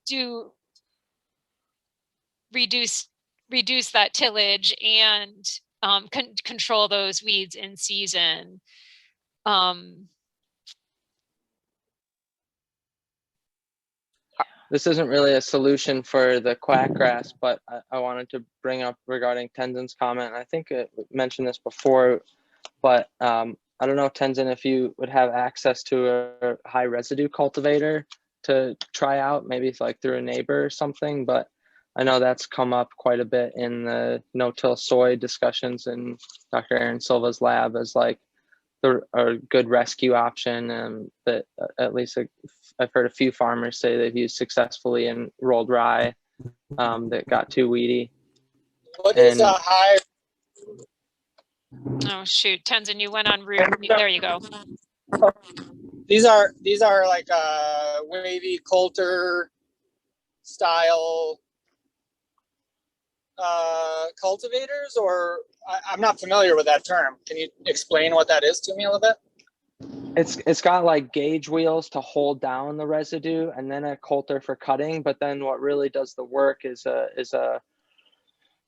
do reduce that tillage and control those weeds in season. This isn't really a solution for the quackgrass, but I wanted to bring up regarding Tenzin's comment. I think it mentioned this before, but I don't know, Tenzin, if you would have access to a high residue cultivator to try out, maybe it's like through a neighbor or something, but I know that's come up quite a bit in the no-till soy discussions in Dr. Aaron Silva's lab as like a good rescue option, that at least I've heard a few farmers say they've used successfully in rolled rye that got too weedy. What is a high? Oh shoot, Tenzin, you went on route. There you go. These are like wavy Coulter style cultivators, or I'm not familiar with that term. Can you explain what that is to me a little bit? It's got like gauge wheels to hold down the residue, and then a coulter for cutting. But then what really does the work is a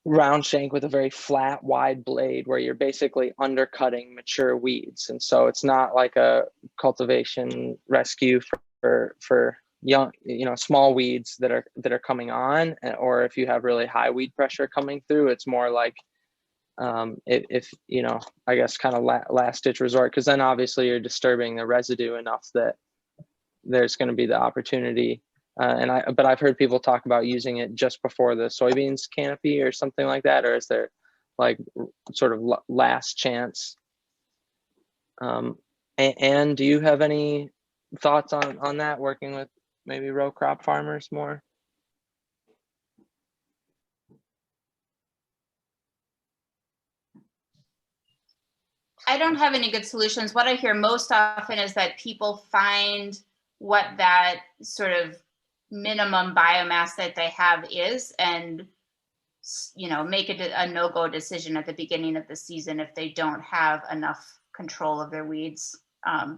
round shank with a very flat, wide blade where you're basically undercutting mature weeds. And so it's not like a cultivation rescue for young, small weeds that are coming on, or if you have really high weed pressure coming through, it's more like if I guess kind of last ditch resort, because then obviously you're disturbing the residue enough that there's going to be the opportunity. But I've heard people talk about using it just before the soybeans canopy or something like that, or is there like sort of last chance? And do you have any thoughts on that, working with maybe row crop farmers more? I don't have any good solutions. What I hear most often is that people find what that sort of minimum biomass that they have is, and make it a no-go decision at the beginning of the season if they don't have enough control of their weeds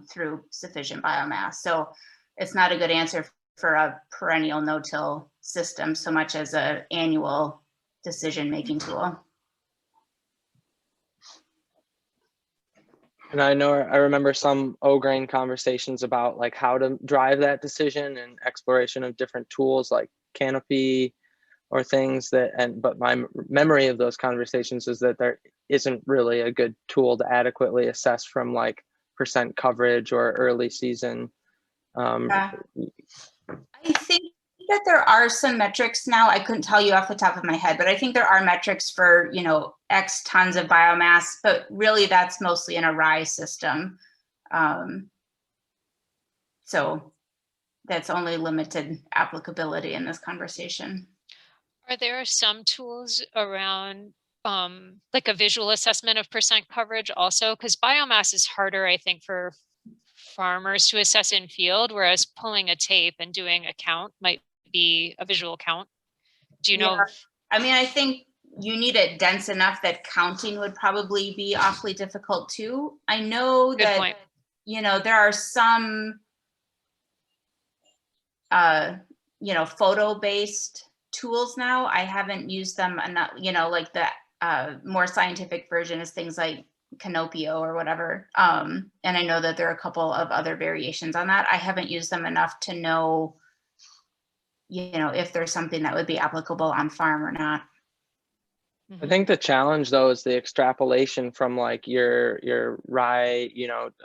through sufficient biomass. So it's not a good answer for a perennial no-till system so much as an annual decision-making tool. And I remember some O-grain conversations about like how to drive that decision and exploration of different tools like canopy or things but my memory of those conversations is that there isn't really a good tool to adequately assess from like percent coverage or early season. I think that there are some metrics now. I couldn't tell you off the top of my head, but I think there are metrics for, X tons of biomass, but really that's mostly in a rye system. So that's only limited applicability in this conversation. Are there some tools around like a visual assessment of percent coverage also? Because biomass is harder, I think, for farmers to assess in field, whereas pulling a tape and doing a count might be a visual count. Do you know? I mean, I think you need it dense enough that counting would probably be awfully difficult too. I know Good point. There are some, photo-based tools now. I haven't used them enough, like the more scientific version is things like Canopio or whatever. And I know that there are a couple of other variations on that. I haven't used them enough to know, if there's something that would be applicable on farm or not. I think the challenge though is the extrapolation from like your rye,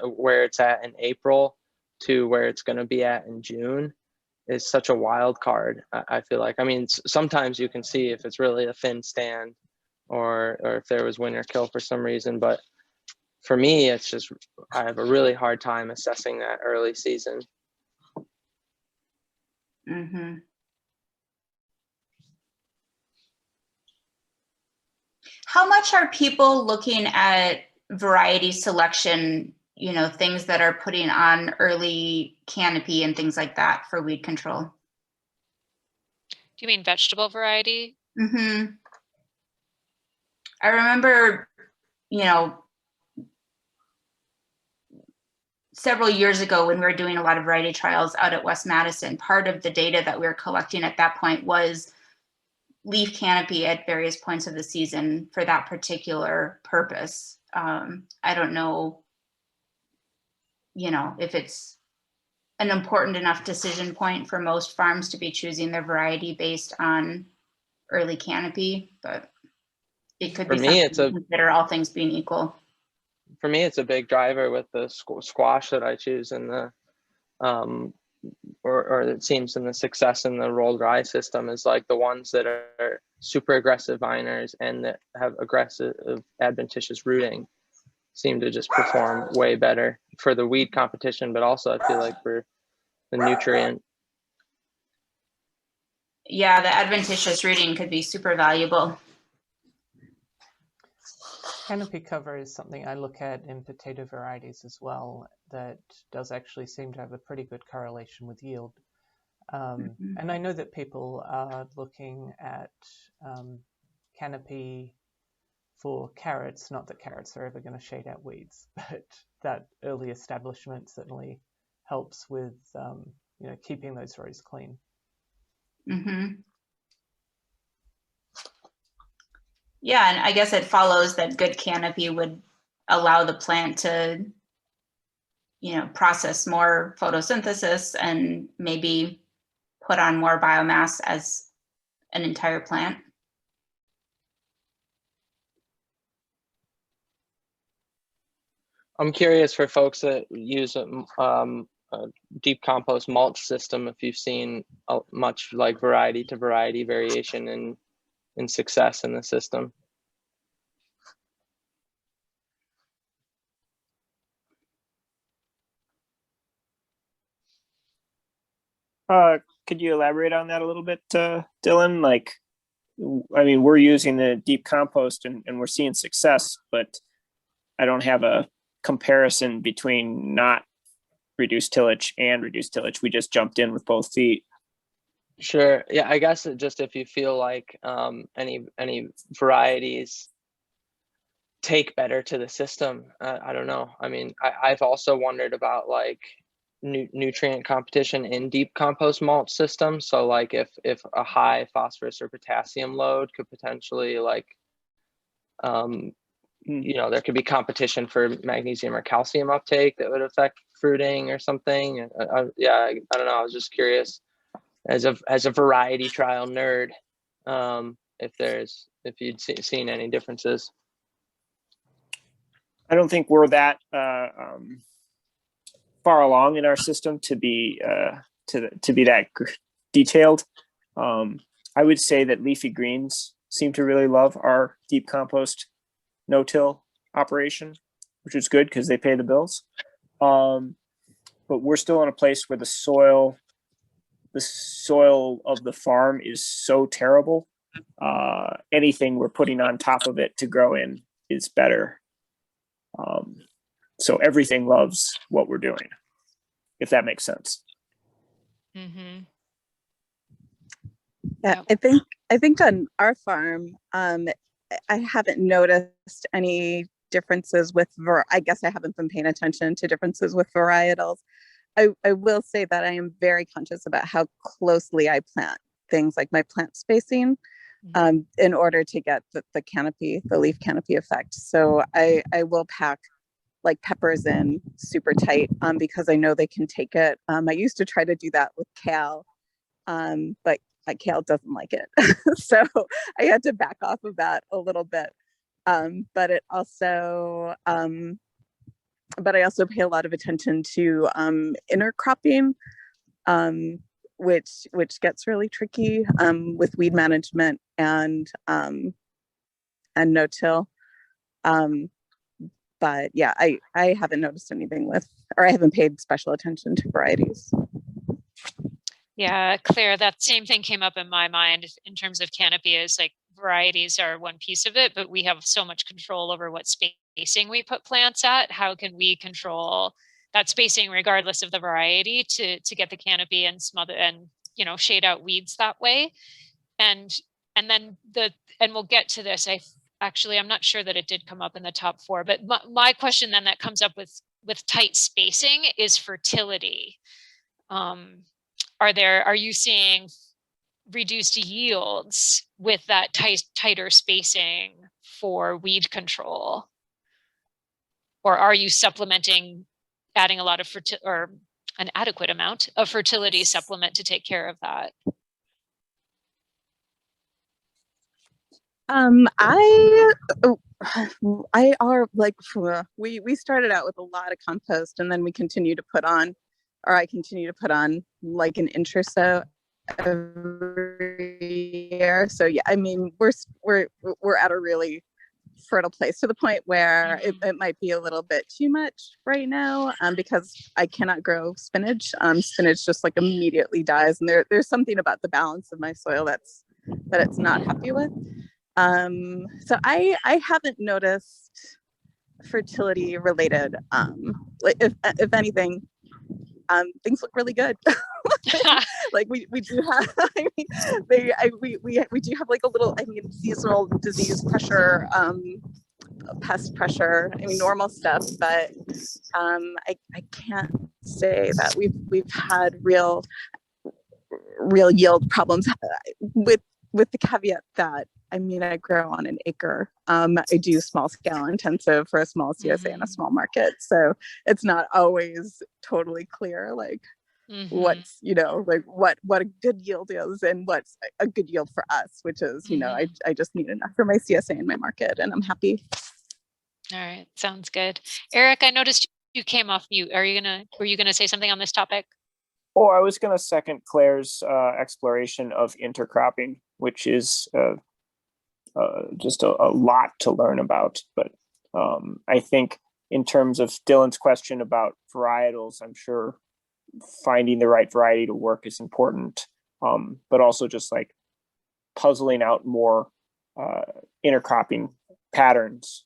where it's at in April to where it's going to be at in June is such a wild card. I feel like, I mean, sometimes you can see if it's really a thin stand or if there was winter kill for some reason, but for me, it's just, I have a really hard time assessing that early season. Mm-hmm. How much are people looking at variety selection, things that are putting on early canopy and things like that for weed control? Do you mean vegetable variety? Mm-hmm. I remember, several years ago when we were doing a lot of variety trials out at West Madison, part of the data that we were collecting at that point was leaf canopy at various points of the season for that particular purpose. I don't know, if it's an important enough decision point for most farms to be choosing their variety based on early canopy, but it could be For me, something to consider, all things being equal. For me, it's a big driver with the squash that I choose in the, or it seems in the success in the rolled rye system is like the ones that are super aggressive viners and that have aggressive adventitious rooting seem to just perform way better for the weed competition, but also I feel like for the nutrient. Yeah, the adventitious rooting could be super valuable. Canopy cover is something I look at in potato varieties as well that does actually seem to have a pretty good correlation with yield. And I know that people are looking at canopy for carrots, not that carrots are ever going to shade out weeds, but that early establishment certainly helps with keeping those rows clean. Yeah, and I guess it follows that good canopy would allow the plant to, process more photosynthesis and maybe put on more biomass as an entire plant. I'm curious for folks that use a deep compost mulch system, if you've seen much like variety to variety variation in success in the system. Could you elaborate on that a little bit, Dylan? Like, I mean, we're using the deep compost and we're seeing success, but I don't have a comparison between not reduced tillage and reduced tillage. We just jumped in with both feet. Sure. Yeah, I guess just if you feel like any varieties take better to the system, I don't know. I mean, I've also wondered about like nutrient competition in deep compost mulch systems. So like if a high phosphorus or potassium load could potentially like there could be competition for magnesium or calcium uptake that would affect fruiting or something. I don't know. I was just curious as a variety trial nerd, if you'd seen any differences. I don't think we're that far along in our system to be that detailed. I would say that leafy greens seem to really love our deep compost no-till operation, which is good because they pay the bills. But we're still in a place where the soil of the farm is so terrible. Anything we're putting on top of it to grow in is better. So everything loves what we're doing, if that makes sense. Mm-hmm. Yeah, I think on our farm, I haven't noticed any differences with, I guess I haven't been paying attention to differences with varietals. I will say that I am very conscious about how closely I plant things like my plant spacing in order to get the canopy, the leaf canopy effect. So I will pack like peppers in super tight because I know they can take it. I used to try to do that with kale, but kale doesn't like it. So I had to back off of that a little bit. But it also, but I also pay a lot of attention to intercropping, which gets really tricky with weed management and no-till. But yeah, I haven't noticed anything or I haven't paid special attention to varieties. Yeah, Claire, that same thing came up in my mind in terms of canopy. Is like varieties are one piece of it, but we have so much control over what spacing we put plants at. How can we control that spacing regardless of the variety to get the canopy and smother and shade out weeds that way? And then we'll get to this. I'm not sure that it did come up in the top 4, but my question then that comes up with with tight spacing is fertility. Are you seeing reduced yields with that tighter spacing for weed control? Or are you supplementing, adding a lot of or an adequate amount of fertility supplement to take care of that? I are like, we started out with a lot of compost, and then we continue to put on, or I continue to put on like an inch or so every year. So yeah, I mean, we're at a really fertile place, to the point where it might be a little bit too much right now, because I cannot grow spinach. Spinach just like immediately dies, and there's something about the balance of my soil that it's not happy with. So I haven't noticed fertility related. Like if anything, things look really good. Like we do have, I mean, we do have like a little, I mean, seasonal disease pressure, pest pressure, I mean, normal stuff, but I can't say that we've had real yield problems, with the caveat that, I mean, I grow on an acre. I do small scale intensive for a small CSA and a small market. So it's not always totally clear, like what's, you know, like what a good yield is and what's a good yield for us, which is, you know, I just need enough for my CSA and my market, and I'm happy. All right, sounds good. Eric, I noticed you came off mute. Were you gonna say something on this topic? Oh, I was going to second Claire's exploration of intercropping, which is just a lot to learn about. But I think in terms of Dylan's question about varietals, I'm sure finding the right variety to work is important, but also just like puzzling out more intercropping patterns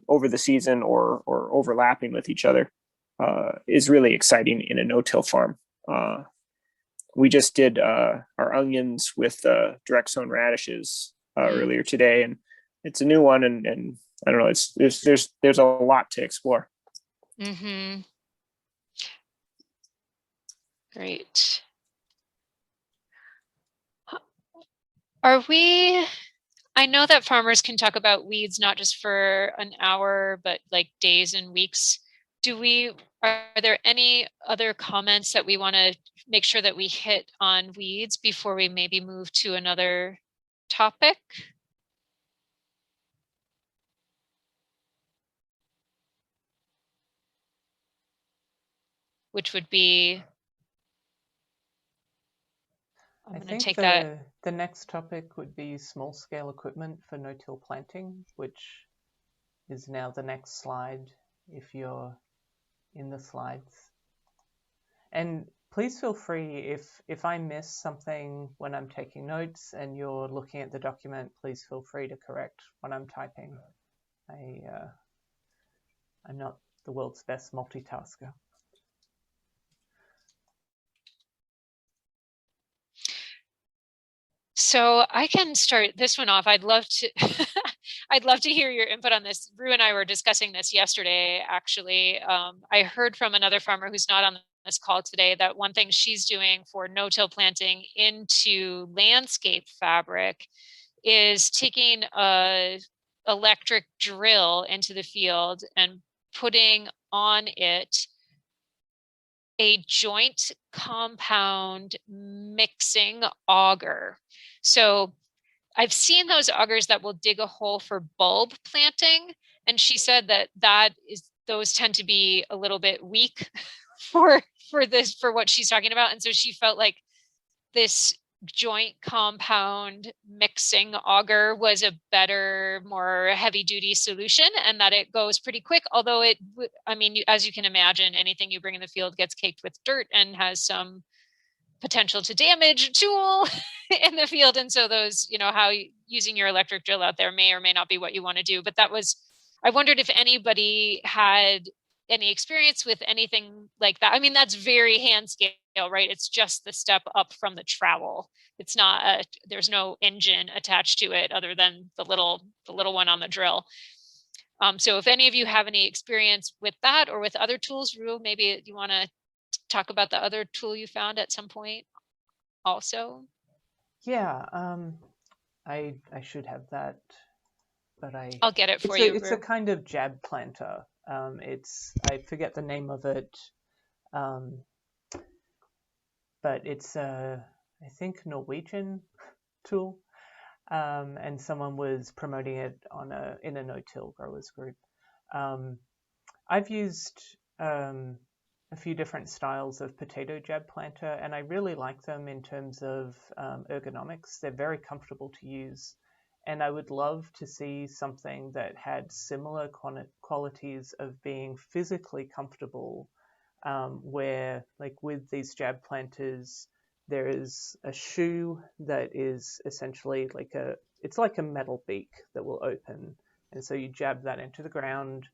over the season or overlapping with each other is really exciting in a no-till farm. We just did our onions with direct sown radishes earlier today, and it's a new one, and I don't know, there's a lot to explore. Great. I know that farmers can talk about weeds not just for an hour, but like days and weeks. Are there any other comments that we want to make sure that we hit on weeds before we maybe move to another topic? Which would be, I think the next topic would be small scale equipment for no-till planting, which is now the next slide if you're in the slides. And please feel free, if I miss something when I'm taking notes and you're looking at the document, please feel free to correct what I'm typing. I'm not the world's best multitasker. So I can start this one off. I'd love to I'd love to hear your input on this. Rue and I were discussing this yesterday, actually. I heard from another farmer who's not on this call today that one thing she's doing for no-till planting into landscape fabric is taking a electric drill into the field and putting on it a joint compound mixing auger. So I've seen those augers that will dig a hole for bulb planting. And she said that those tend to be a little bit weak for what she's talking about. And so she felt like this joint compound mixing auger was a better, more heavy duty solution, and that it goes pretty quick. Although I mean, as you can imagine, anything you bring in the field gets caked with dirt and has some potential to damage a tool in the field. And so those, you know, how using your electric drill out there may or may not be what you want to do. But I wondered if anybody had any experience with anything like that. I mean, that's very hand scale, right? It's just the step up from the trowel. It's not there's no engine attached to it other than the little one on the drill. So if any of you have any experience with that or with other tools, Rue, maybe you want to talk about the other tool you found at some point also. Yeah, I should have that, but I'll get it for you, it's a Rue. kind of jab planter. I forget the name of it, but it's I think Norwegian tool, and someone was promoting it in a no-till growers group. I've used a few different styles of potato jab planter, and I really like them in terms of ergonomics. They're very comfortable to use, and I would love to see something that had similar qualities of being physically comfortable, where, like with these jab planters, there is a shoe that is essentially it's like a metal beak that will open, and so you jab that into the ground.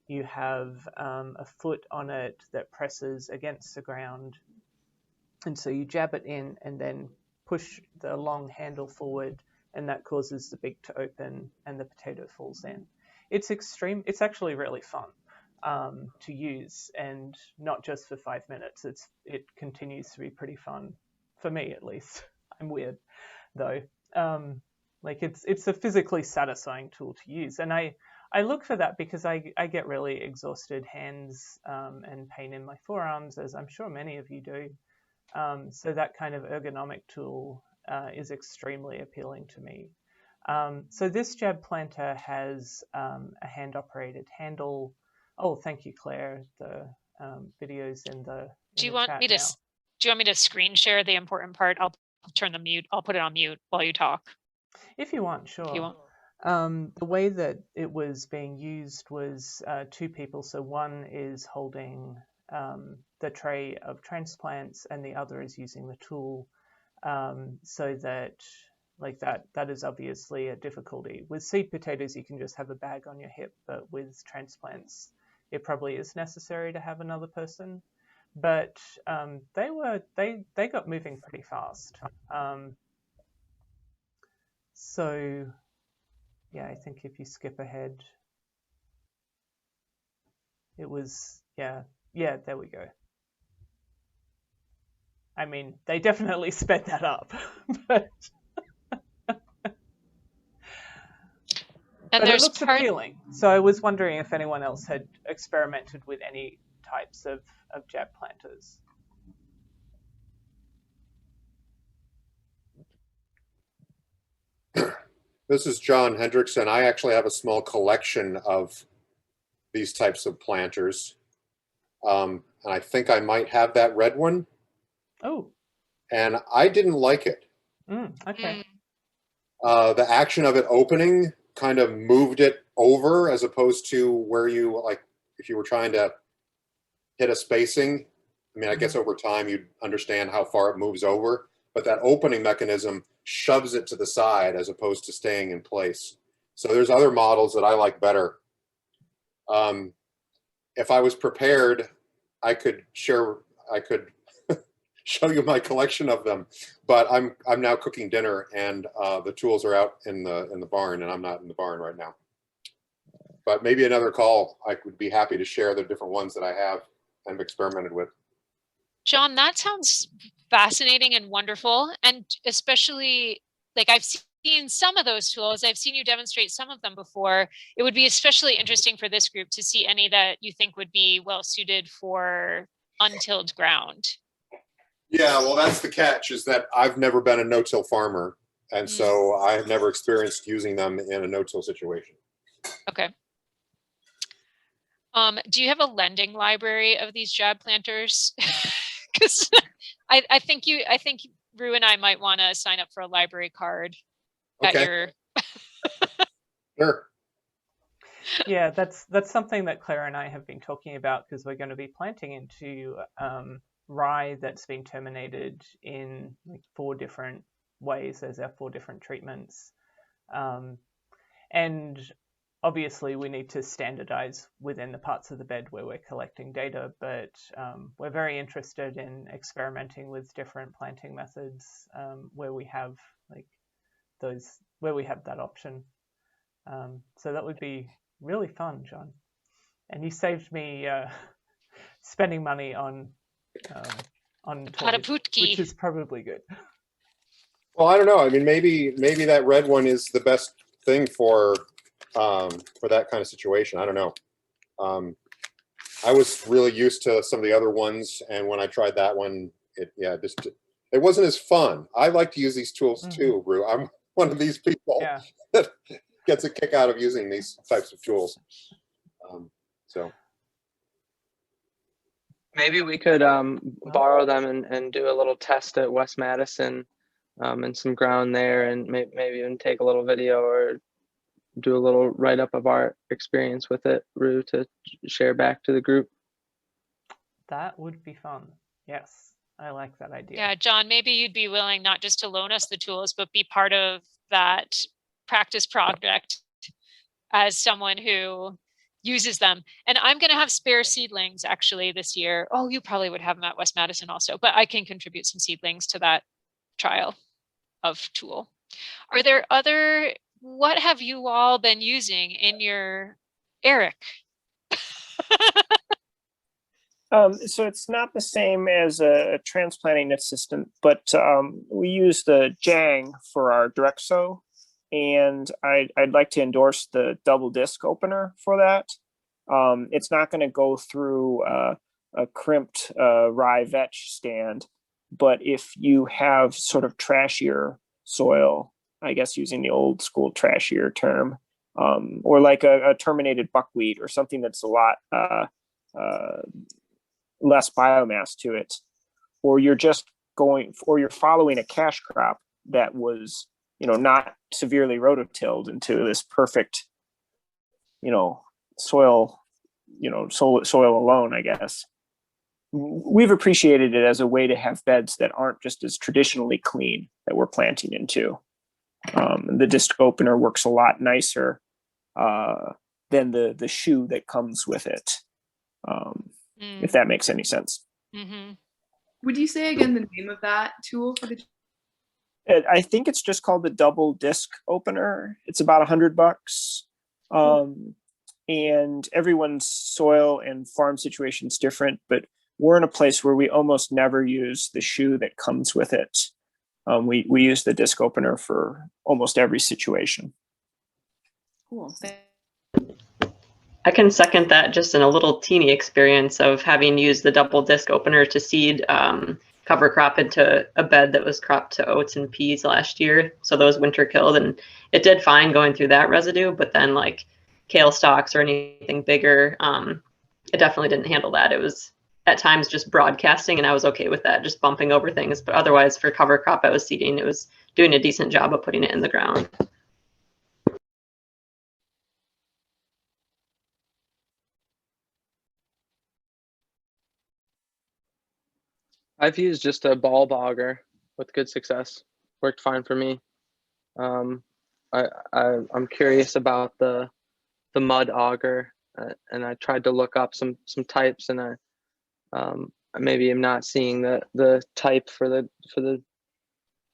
You have a foot on it that presses against the ground, and so you jab it in and then push the long handle forward, and that causes the beak to open and the potato falls in. It's actually really fun to use, and not just for 5 minutes. It continues to be pretty fun for me, at least. I'm weird though. Like it's a physically satisfying tool to use, and I look for that because I get really exhausted hands and pain in my forearms, as I'm sure many of you do. So that kind of ergonomic tool is extremely appealing to me. So this jab planter has a hand-operated handle. Oh, thank you, Claire. The videos in the Do you the want chat me to now. do you want me to screen share the important part? I'll turn the mute. I'll put it on mute while you talk. If you want, sure. If you want. The way that it was being used was two people. So one is holding the tray of transplants, and the other is using the tool. So that, like that is obviously a difficulty. With seed potatoes, you can just have a bag on your hip, but with transplants, it probably is necessary to have another person. But they got moving pretty fast. So yeah, I think if you skip ahead, it was, yeah, there we go. I mean, they definitely sped that up, but And it there's looks appealing. So I was wondering if anyone else had experimented with any types of jab planters. This is John Hendrickson. I actually have a small collection of these types of planters. And I think I might have that red one. Oh. And I didn't like it. Okay. The action of it opening kind of moved it over, as opposed to where you, like, if you were trying to hit a spacing. I mean, I guess over time you'd understand how far it moves over, but that opening mechanism shoves it to the side as opposed to staying in place. So there's other models that I like better. If I was prepared, I could show you my collection of them, but I'm now cooking dinner, and the tools are out in the barn, and I'm not in the barn right now. But maybe another call, I would be happy to share the different ones that I have and experimented with. John, that sounds fascinating and wonderful, and especially, like, I've seen some of those tools. I've seen you demonstrate some of them before. It would be especially interesting for this group to see any that you think would be well suited for untilled ground. Yeah, well, that's the catch, is that I've never been a no-till farmer, and so I have never experienced using them in a no-till situation. Okay. Do you have a lending library of these jab planters? Because I think Rue and I might want to sign up for a library card. Okay. Sure. Yeah, that's something that Claire and I have been talking about, because we're going to be planting into rye that's been terminated in like 4 different ways. There's our 4 different treatments, and obviously we need to standardize within the parts of the bed where we're collecting data, but we're very interested in experimenting with different planting methods where we have that option. So that would be really fun, John. And you saved me spending money on toys, Pataputki. which is probably good. Well, I don't know. I mean, maybe that red one is the best thing for that kind of situation. I don't know. I was really used to some of the other ones, and when I tried that one, it wasn't as fun. I like to use these tools too, Rue. I'm one of these people that gets a kick out of using these types of tools. So maybe we could borrow them and do a little test at West Madison and some ground there, and maybe even take a little video or do a little write-up of our experience with it, Rue, to share back to the group. That would be fun. Yes, I like that idea. Yeah, John, maybe you'd be willing not just to loan us the tools, but be part of that practice project as someone who uses them. And I'm going to have spare seedlings actually this year. Oh, you probably would have them at West Madison also, but I can contribute some seedlings to that trial of tool. Are there other, what have you all been using in your, Eric? So it's not the same as a transplanting assistant, but we use the Jang for our direct sew, and I'd like to endorse the double disc opener for that. It's not going to go through a crimped rye vetch stand, but if you have sort of trashier soil, I guess using the old school trashier term, or like a terminated buckwheat or something that's a lot less biomass to it, or you're following a cash crop that was, not severely rototilled into this perfect, soil alone, I guess. We've appreciated it as a way to have beds that aren't just as traditionally clean that we're planting into. The disc opener works a lot nicer than the shoe that comes with it. If that makes any sense. Mm-hmm. Would you say again the name of that tool for the? I think it's just called the double disc opener. It's about $100. And everyone's soil and farm situation is different, but we're in a place where we almost never use the shoe that comes with it. We use the disc opener for almost every situation. Cool. I can second that, just in a little teeny experience of having used the double disc opener to seed cover crop into a bed that was cropped to oats and peas last year. So those winter killed, and it did fine going through that residue, but then like kale stalks or anything bigger, it definitely didn't handle that. It was at times just broadcasting, and I was okay with that, just bumping over things. But otherwise for cover crop I was seeding, it was doing a decent job of putting it in the ground. I've used just a ball bogger with good success. Worked fine for me. I'm curious about the mud auger, and I tried to look up some types, and I maybe am not seeing the type for the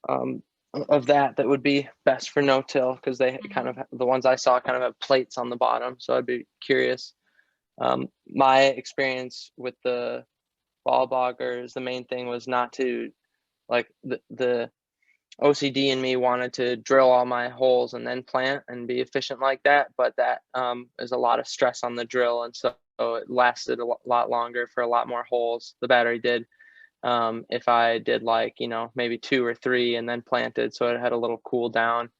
of that would be best for no-till, because they kind of, the ones I saw kind of have plates on the bottom. So I'd be curious. My experience with the ball boggers, the main thing was not to, like, the OCD in me wanted to drill all my holes and then plant and be efficient like that, but that is a lot of stress on the drill, and so it lasted a lot longer for a lot more holes. The battery did. If I did, like, maybe 2 or 3 and then planted, so it had a little cool down.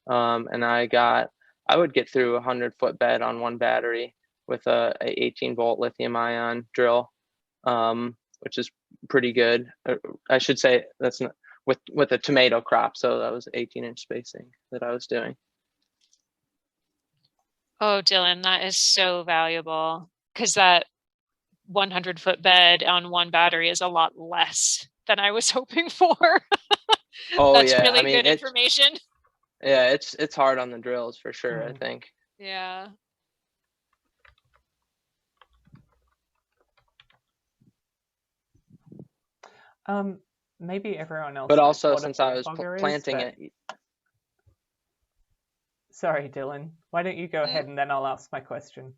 And I would get through a 100-foot bed on one battery with a 18-volt lithium-ion drill, which is pretty good. I should say that's not with a tomato crop, so that was 18-inch spacing that I was doing. Oh, Dylan, that is so valuable, because that 100-foot bed on one battery is a lot less than I was hoping for. Oh, that's yeah. really I mean, good information. Yeah, it's hard on the drills for sure, I think. Yeah. Maybe everyone else. But also, what a since I was bogger is, planting but- it. Sorry, Dylan. Why don't you go ahead and then I'll ask my question.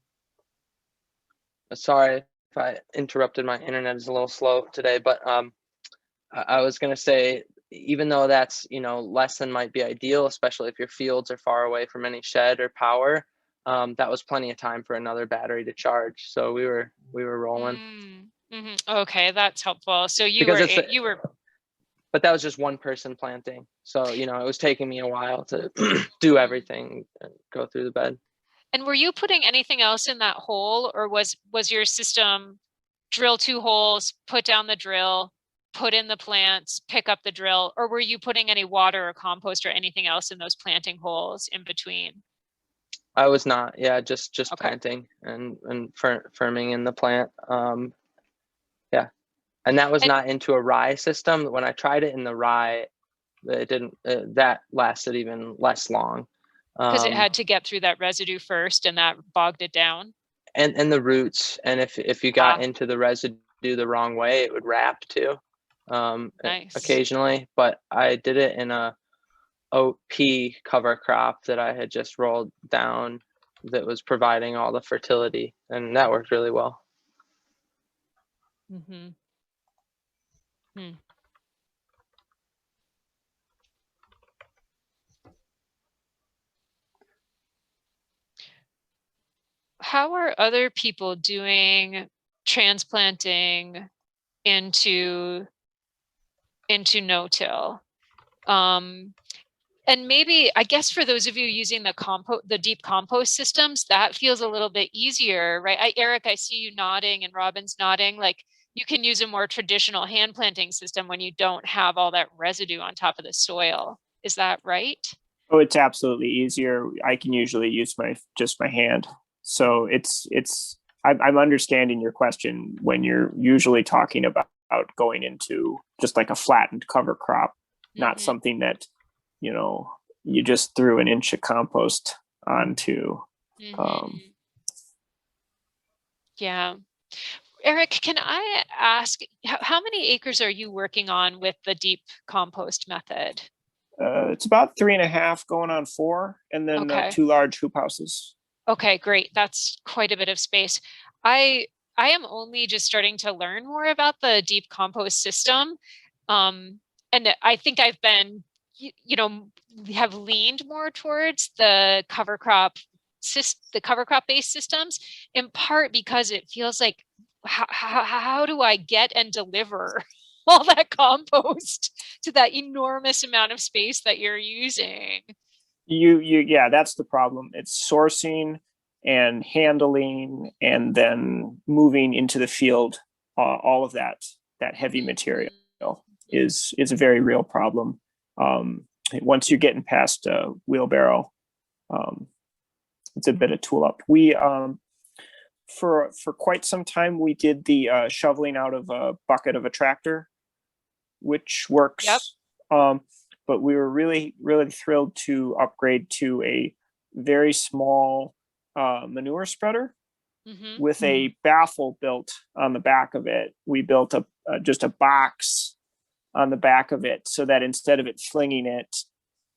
Sorry if I interrupted. My internet is a little slow today, but I was going to say, even though that's, less than might be ideal, especially if your fields are far away from any shed or power, that was plenty of time for another battery to charge. So we were rolling. Okay, that's helpful. So you were. But that was just one person planting. So, it was taking me a while to do everything and go through the bed. And were you putting anything else in that hole, or was your system drill 2 holes, put down the drill, put in the plants, pick up the drill, or were you putting any water or compost or anything else in those planting holes in between? I was not. Yeah, just Okay. planting and firming in the plant. Yeah. And that was not into a rye system. When I tried it in the rye, it didn't, that lasted even less long. Because it had to get through that residue first and that bogged it down. And the roots. And if you got into the residue the wrong way, it would wrap too. Nice. Occasionally. But I did it in a oat pea cover crop that I had just rolled down that was providing all the fertility. And that worked really well. How are other people doing transplanting into no-till? And maybe, I guess for those of you using the deep compost systems, that feels a little bit easier, right? Eric, I see you nodding and Robin's nodding. Like, you can use a more traditional hand planting system when you don't have all that residue on top of the soil. Is that right? Oh, it's absolutely easier. I can usually use just my hand. So I'm understanding your question when you're usually talking about going into just like a flattened cover crop, not something that, you just threw an inch of compost onto. Yeah. Eric, can I ask, how many acres are you working on with the deep compost method? It's about 3.5 going on 4, and then 2 large hoop houses. Okay, great. That's quite a bit of space. I am only just starting to learn more about the deep compost system. And I think I've been, have leaned more towards the cover crop based systems, in part because it feels like, how do I get and deliver all that compost to that enormous amount of space that you're using? Yeah, that's the problem. It's sourcing and handling and then moving into the field. All of that heavy material is a very real problem. Once you're getting past a wheelbarrow, it's a bit of tool up. We for quite some time we did the shoveling out of a bucket of a tractor, which works. Yep. But we were really, really thrilled to upgrade to a very small manure spreader with a baffle built on the back of it. We built just a box on the back of it so that instead of it flinging it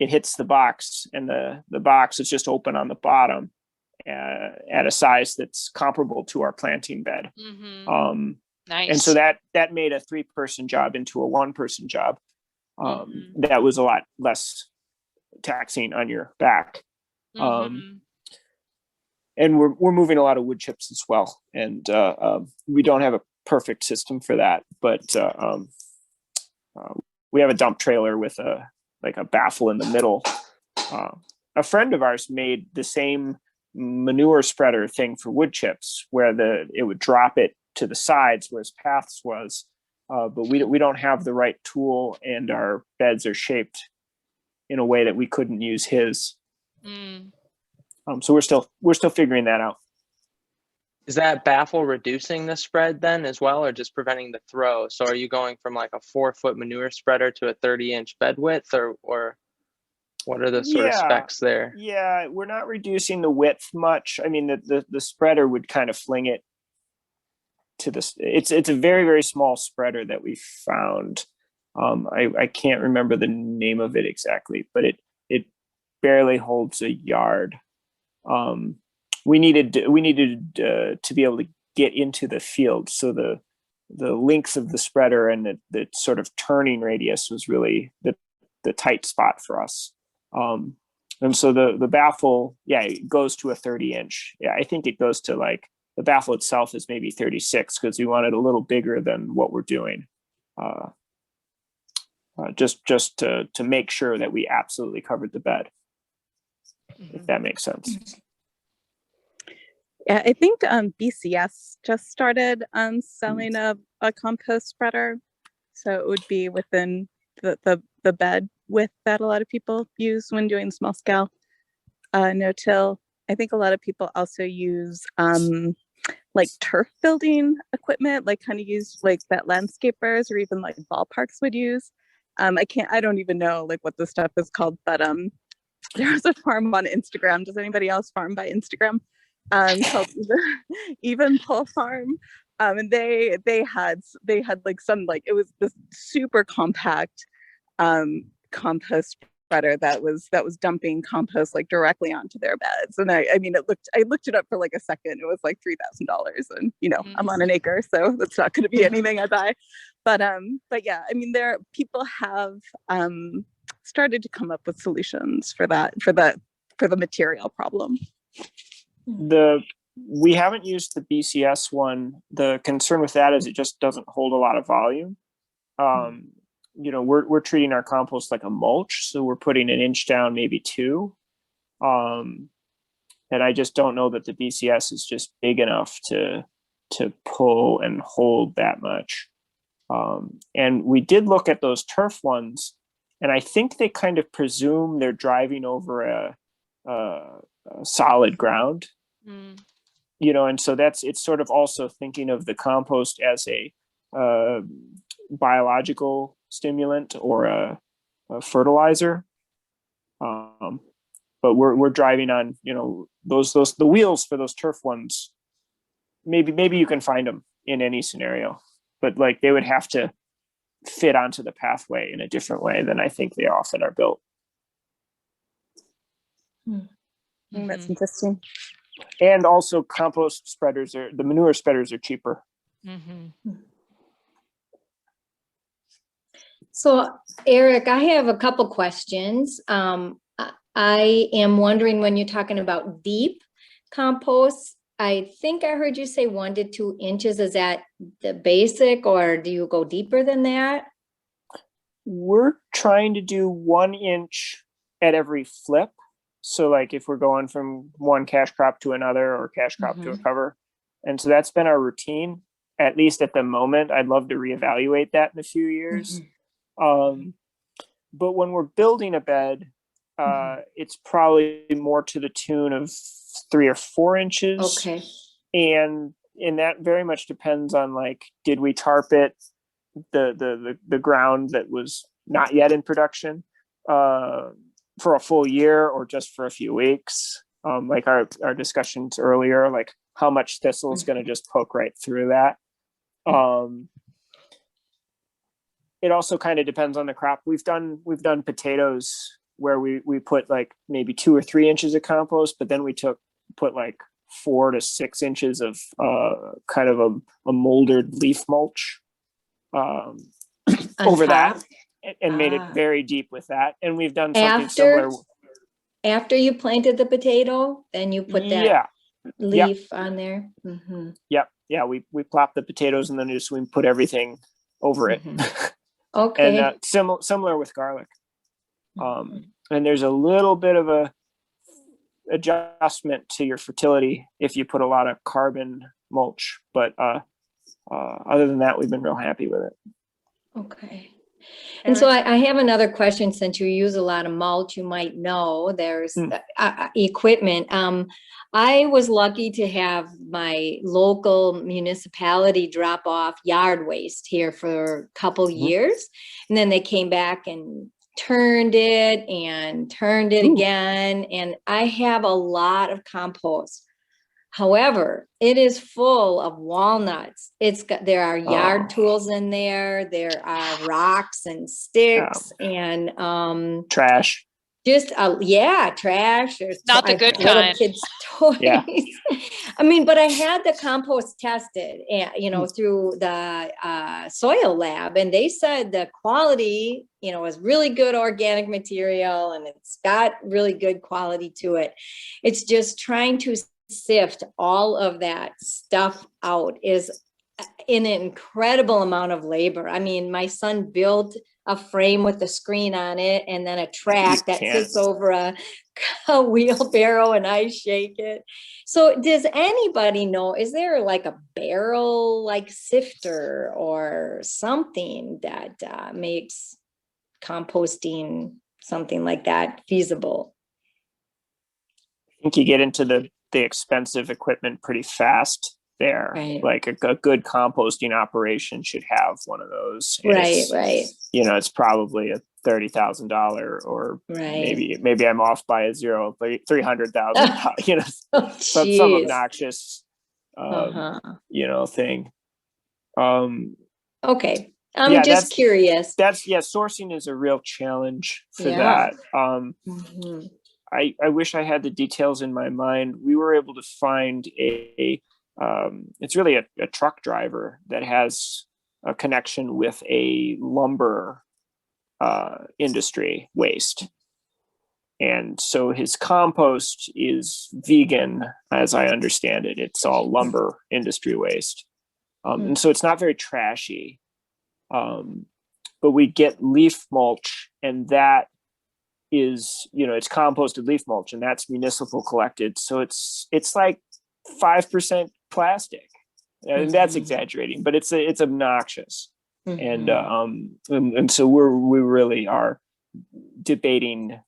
hits the box, and the box is just open on the bottom at a size that's comparable to our planting bed. Nice. And so that made a 3-person job into a 1-person job. That was a lot less taxing on your back. And we're moving a lot of wood chips as well. And we don't have a perfect system for that, but we have a dump trailer with a baffle in the middle. A friend of ours made the same manure spreader thing for wood chips, where it would drop it to the sides where his paths was. But we don't have the right tool, and our beds are shaped in a way that we couldn't use his. So we're still figuring that out. Is that baffle reducing the spread then as well, or just preventing the throw? So are you going from like a 4-foot manure spreader to a 30-inch bed width, or what are the sort of specs there? Yeah, we're not reducing the width much. I mean, the spreader would kind of fling it to this. It's a very, very small spreader that we found. I can't remember the name of it exactly, but barely holds a yard. We needed to be able to get into the field, so the length of the spreader and the sort of turning radius was really the tight spot for us. And so the baffle, yeah, it goes to a 30-inch. Yeah, I think it goes to like, the baffle itself is maybe 36 because we want it a little bigger than what we're doing. Just to make sure that we absolutely covered the bed, if that makes sense. Yeah, I think BCS just started selling a compost spreader, so it would be within the bed width that a lot of people use when doing small scale no-till. I think a lot of people also use like turf building equipment, like kind of use like that landscapers or even like ballparks would use. I don't even know like what the stuff is called, but there was a farm on Instagram. Does anybody else farm by Instagram? Called Even Pull Farm. And they had like some, like, it was this super compact compost spreader that was dumping compost like directly onto their beds. And I mean, I looked it up for like a second. It was like $3,000, and I'm on an acre, so that's not going to be anything I buy. But yeah, I mean, people have started to come up with solutions for the material problem. We haven't used the BCS one. The concern with that is it just doesn't hold a lot of volume. We're treating our compost like a mulch, so we're putting an inch down, maybe 2. And I just don't know that the BCS is just big enough to pull and hold that much. And we did look at those turf ones, and I think they kind of presume they're driving over a solid ground. And so it's sort of also thinking of the compost as a biological stimulant or a fertilizer. But we're driving on, the wheels for those turf ones. Maybe you can find them in any scenario, but like they would have to fit onto the pathway in a different way than I think they often are built. That's interesting. And also compost spreaders the manure spreaders are cheaper. So Eric, I have a couple questions. I am wondering, when you're talking about deep compost, I think I heard you say 1 to 2 inches. Is that the basic, or do you go deeper than that? We're trying to do 1 inch at every flip. So like if we're going from one cash crop to another or cash crop to a cover. And so that's been our routine, at least at the moment. I'd love to reevaluate that in a few years. But when we're building a bed, it's probably more to the tune of 3 or 4 inches. Okay. And that very much depends on, like, did we tarp it, the ground that was not yet in production for a full year or just for a few weeks? Like our discussions earlier, like how much thistle is going to just poke right through that. It also kind of depends on the crop. We've done potatoes where we put like maybe 2 or 3 inches of compost, but then we put like 4 to 6 inches of kind of a molded leaf mulch over that, and made it very deep with that. And we've done something similar. After you planted the potato, then you put that leaf on there. Yeah, we plop the potatoes and then we put everything over it. Okay. And similar with garlic. And there's a little bit of a adjustment to your fertility if you put a lot of carbon mulch, but other than that, we've been real happy with it. Okay. And so I have another question. Since you use a lot of mulch, you might know there's equipment. I was lucky to have my local municipality drop off yard waste here for a couple years. And then they came back and turned it again. And I have a lot of compost. However, it is full of walnuts. There are yard tools in there. There are rocks and sticks and trash. Just yeah, trash or Not the good little kind. kids' toys. Yeah. I mean, but I had the compost tested, and through the soil lab, and they said the quality, was really good organic material, and it's got really good quality to it. It's just trying to sift all of that stuff out is an incredible amount of labor. I mean, my son built a frame with the screen on it and then a track that sits over a wheelbarrow, and I shake it. So does anybody know, is there like a barrel like sifter or something that makes composting, something like that, feasible? I think you get into the expensive equipment pretty fast there. Right. Like a good composting operation should have one of those. And Right. It's probably a $30,000 or maybe I'm off by a zero, $300,000. Some obnoxious thing. Okay. I'm just curious. Sourcing is a real challenge for that. I wish I had the details in my mind. We were able to find it's really a truck driver that has a connection with a lumber industry waste. And so his compost is vegan, as I understand it. It's all lumber industry waste. And so it's not very trashy. But we get leaf mulch, and that is, it's composted leaf mulch, and that's municipal collected. So it's like 5% plastic. And that's exaggerating, but it's obnoxious. And so we really are debating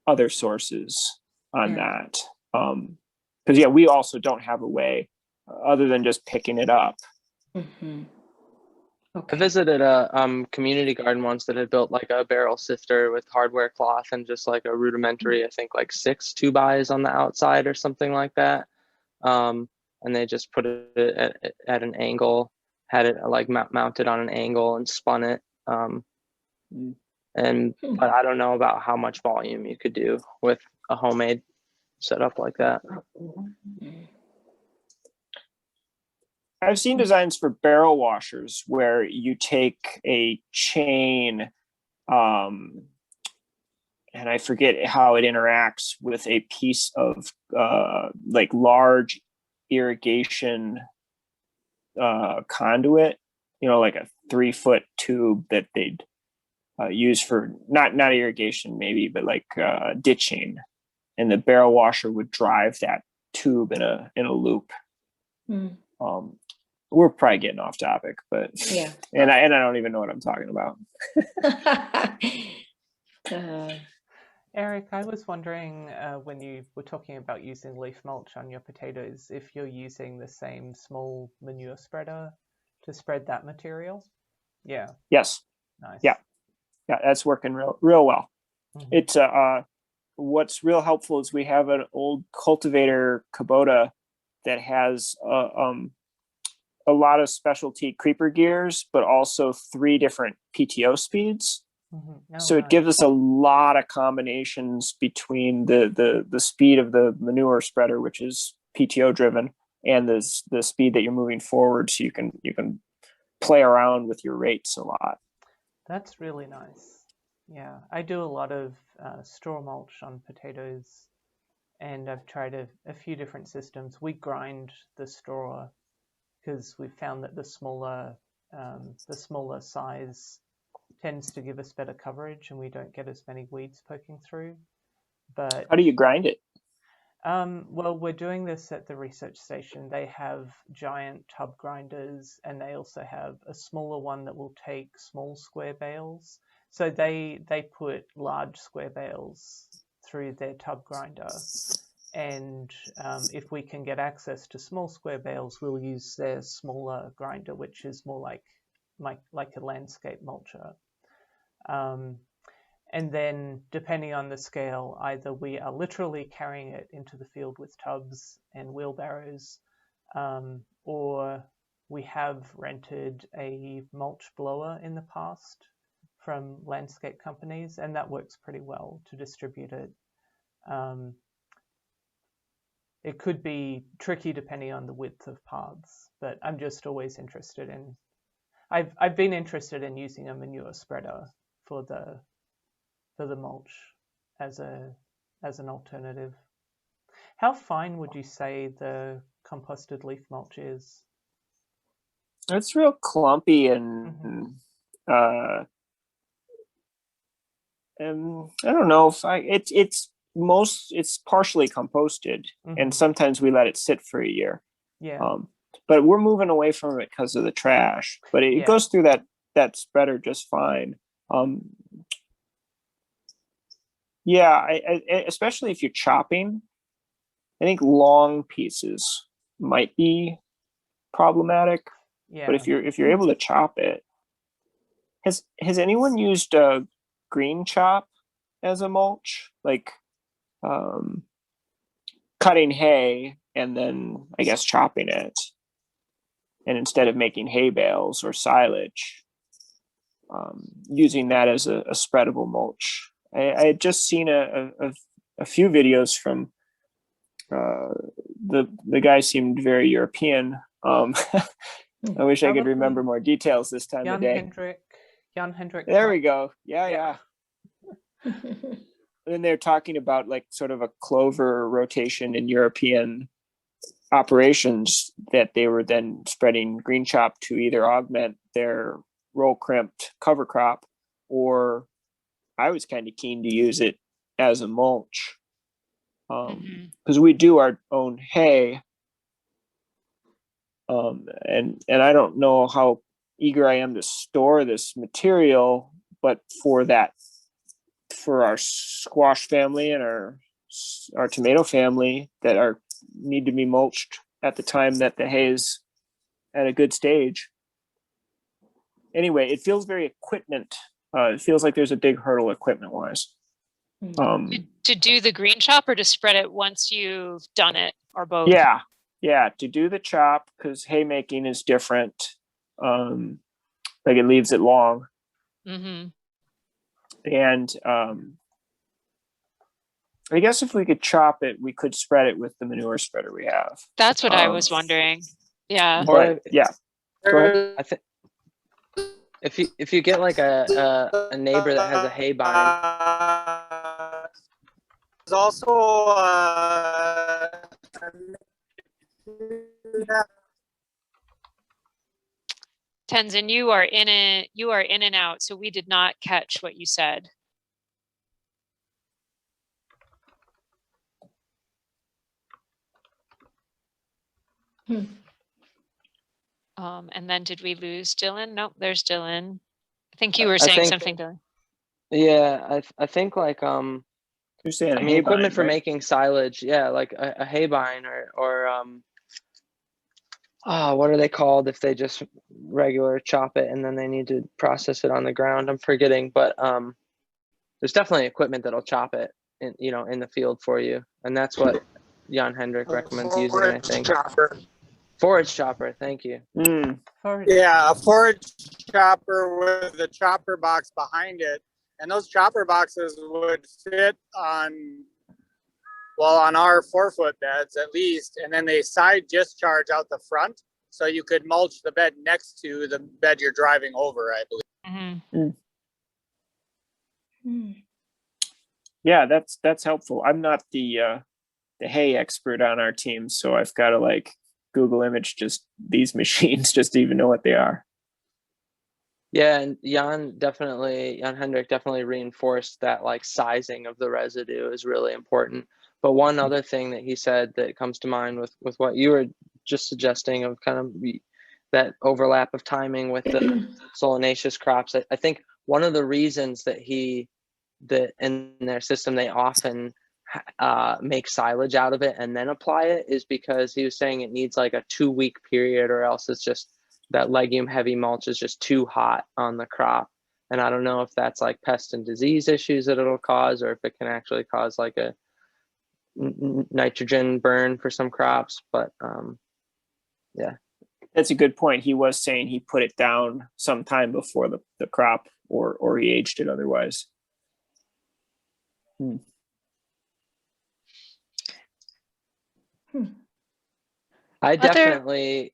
other sources on that. Because we also don't have a way other than just picking it up. I visited a community garden once that had built like a barrel sifter with hardware cloth and just like a rudimentary, I think like 6 2-bys on the outside or something like that. And they just put it at an angle, had it like mounted on an angle and spun it. But I don't know about how much volume you could do with a homemade setup like that. I've seen designs for barrel washers where you take a chain, and I forget how it interacts with a piece of like large irrigation conduit, like a 3-foot tube that they'd use for not irrigation maybe, but like ditching, and the barrel washer would drive that tube in a loop. We're probably getting off topic, but and I don't even know what I'm talking about. Eric, I was wondering when you were talking about using leaf mulch on your potatoes, if you're using the same small manure spreader to spread that material. Yes. Nice. Yeah, that's working real well. It's what's real helpful is we have an old cultivator Kubota that has a lot of specialty creeper gears, but also 3 different PTO speeds. So it gives us a lot of combinations between the speed of the manure spreader, which is PTO driven, and the speed that you're moving forward. So you can play around with your rates a lot. That's really nice. Yeah, I do a lot of straw mulch on potatoes, and I've tried a few different systems. We grind the straw because we've found that the smaller size tends to give us better coverage, and we don't get as many weeds poking through. But how do you grind it? Well, we're doing this at the research station. They have giant tub grinders, and they also have a smaller one that will take small square bales. So they put large square bales through their tub grinder. And if we can get access to small square bales, we'll use their smaller grinder, which is more like a landscape mulcher. And then depending on the scale, either we are literally carrying it into the field with tubs and wheelbarrows, or we have rented a mulch blower in the past from landscape companies, and that works pretty well to distribute it. It could be tricky depending on the width of paths, but I'm just always interested in. I've been interested in using a manure spreader for the mulch as an alternative. How fine would you say the composted leaf mulch is? It's real clumpy and I don't know if it's partially composted, and sometimes we let it sit for a year. Yeah. But we're moving away from it because of the trash. But it goes through that spreader just fine. Yeah, I especially if you're chopping, I think long pieces might be problematic. Yeah. But if you're able to chop it, has anyone used a green chop as a mulch, like cutting hay and then I guess chopping it, and instead of making hay bales or silage, using that as a spreadable mulch? I had just seen a few videos from the guy seemed very European. I wish I could remember more details this time of day. Jan Hendrik. There we go. Yeah. And they're talking about like sort of a clover rotation in European operations, that they were then spreading green chop to either augment their roll crimped cover crop, or I was kind of keen to use it as a mulch, because we do our own hay. And I don't know how eager I am to store this material, but for our squash family and our tomato family that need to be mulched at the time that the hay is at a good stage. Anyway, it feels very equipment. It feels like there's a big hurdle equipment wise. To do the green chop or to spread it once you've done it, or both? Yeah, to do the chop, because haymaking is different. Like it leaves it long. And I guess if we could chop it, we could spread it with the manure spreader we have. That's what I was wondering. Yeah. But, yeah. Go ahead. I think if you get like a neighbor that has a hay bind. There's also Tenzin, you are in and out, so we did not catch what you said. And then did we lose Dylan? Nope, there's Dylan. I think you were saying something, Dylan. Yeah, I think like you're saying equipment for making silage. Yeah, like a hay bind or what are they called if they just regular chop it and then they need to process it on the ground? I'm forgetting, but there's definitely equipment that'll chop it in the field for you, and that's what Jan Hendrik recommends using. I think forage chopper. Thank you. Yeah, a forage chopper with a chopper box behind it, and those chopper boxes would fit on our 4-foot beds at least, and then they side discharge out the front, so you could mulch the bed next to the bed you're driving over, I believe. Yeah, that's helpful. I'm not the hay expert on our team, so I've got to like Google image just these machines just to even know what they are. Yeah, and Jan Hendrik definitely reinforced that like sizing of the residue is really important. But one other thing that he said that comes to mind with what you were just suggesting of kind of that overlap of timing with the solanaceous crops, I think one of the reasons that in their system they often make silage out of it and then apply it is because he was saying it needs like a 2-week period, or else it's just that legume heavy mulch is just too hot on the crop. And I don't know if that's like pest and disease issues that it'll cause, or if it can actually cause like a nitrogen burn for some crops. But yeah, That's a good point. He was saying he put it down sometime before the crop, or he aged it otherwise. I definitely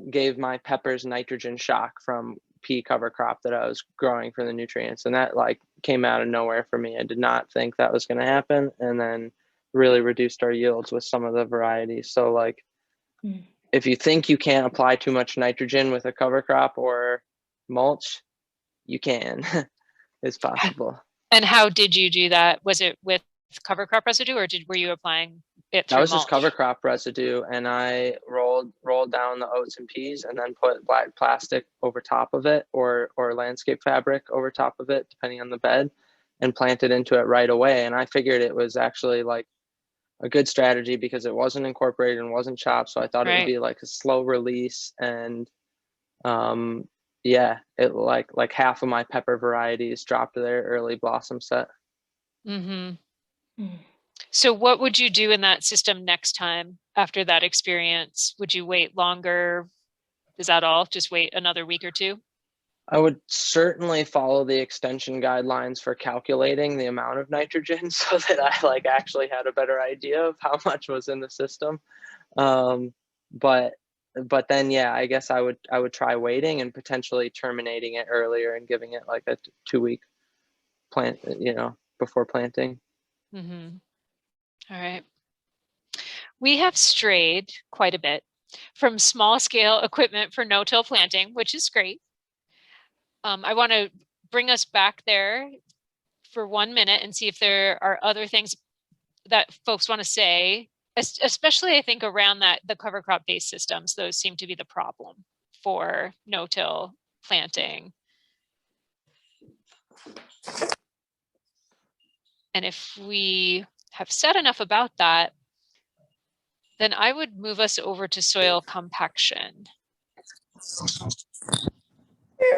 gave my peppers nitrogen shock from pea cover crop that I was growing for the nutrients, and that like came out of nowhere for me. I did not think that was going to happen, and then really reduced our yields with some of the varieties. So like, if you think you can't apply too much nitrogen with a cover crop or mulch, you can. It's possible. And how did you do that? Was it with cover crop residue, or were you applying it through That was mulch? just cover crop residue, and I rolled down the oats and peas, and then put black plastic over top of it, or landscape fabric over top of it, depending on the bed, and planted into it right away. And I figured it was actually like a good strategy because it wasn't incorporated and wasn't chopped. So I thought it would be like a slow release, and yeah, it like half of my pepper varieties dropped their early blossom set. So what would you do in that system next time after that experience? Would you wait longer? Is that all? Just wait another week or two? I would certainly follow the extension guidelines for calculating the amount of nitrogen so that I like actually had a better idea of how much was in the system. But then, yeah, I guess I would try waiting and potentially terminating it earlier and giving it like a 2-week plant, before planting. All right. We have strayed quite a bit from small scale equipment for no-till planting, which is great. I want to bring us back there for 1 minute and see if there are other things that folks want to say, especially I think around the cover crop based systems. Those seem to be the problem for no-till planting. And if we have said enough about that, then I would move us over to soil compaction.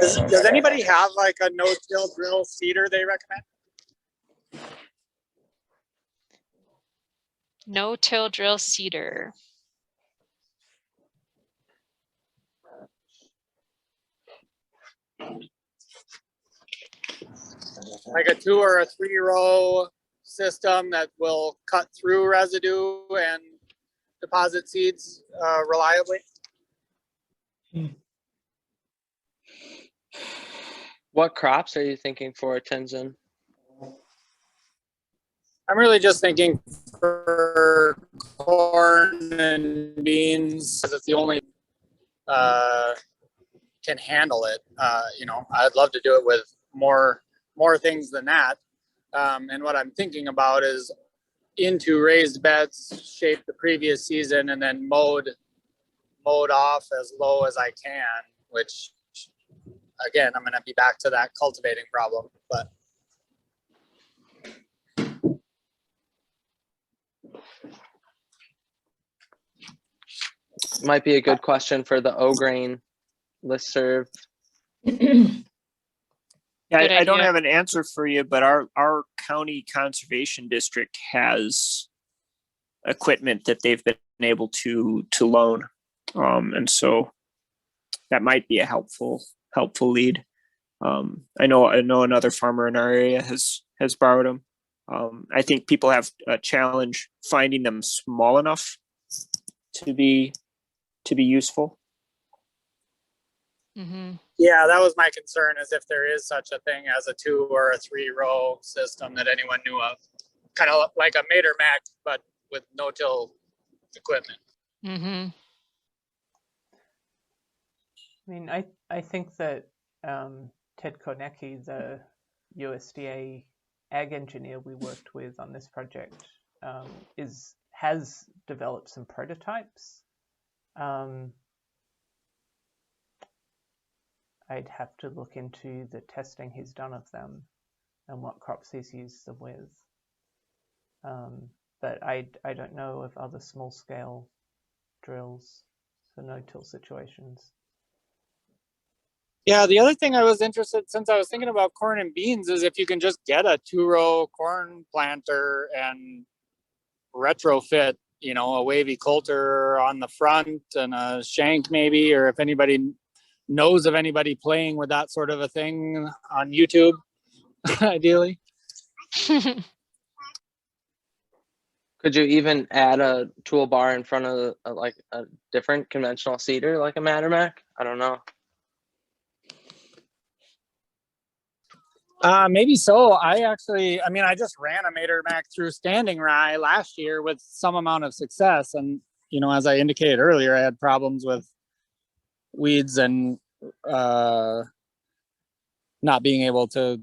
Does anybody have like a no-till drill seeder they recommend? No-till drill seeder. Like a 2 or a 3 row system that will cut through residue and deposit seeds reliably. What crops are you thinking for, Tenzin? I'm really just thinking for corn and beans because it's the only can handle it. I'd love to do it with more things than that. And what I'm thinking about is into raised beds shaped the previous season and then mowed off as low as I can, which again, I'm going to be back to that cultivating problem, but might be a good question for the O-Grain listserv. Yeah, I don't have an answer for you, but our county conservation district has equipment that they've been able to loan, and so that might be a helpful lead. I know another farmer in our area has borrowed them. I think people have a challenge finding them small enough to be useful. Yeah, that was my concern, is if there is such a thing as a 2 or a 3 row system that anyone knew of, kind of like a Mater Mac, but with no-till equipment. I mean, I think that Ted Kornecki, the USDA ag engineer we worked with on this project, has developed some prototypes. I'd have to look into the testing he's done of them and what crops he's used them with. But I don't know of other small scale drills for no-till situations. Yeah, the other thing I was interested, since I was thinking about corn and beans, is if you can just get a 2 row corn planter and retrofit you know, a wavy coulter on the front and a shank maybe, or if anybody knows of anybody playing with that sort of a thing on YouTube, ideally. Could you even add a toolbar in front of like a different conventional seeder, like a Mattermack? I don't know. Maybe so. I just ran a Mattermack through standing rye last year with some amount of success. And, you know, as I indicated earlier, I had problems with weeds and not being able to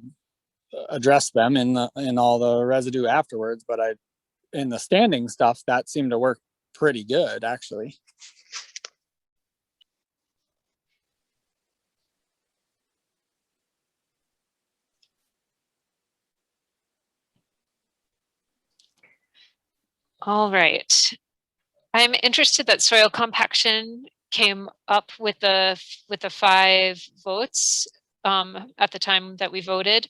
address them in all the residue afterwards. But in the standing stuff, that seemed to work pretty good, actually. All right. I'm interested that soil compaction came up with the 5 votes at the time that we voted.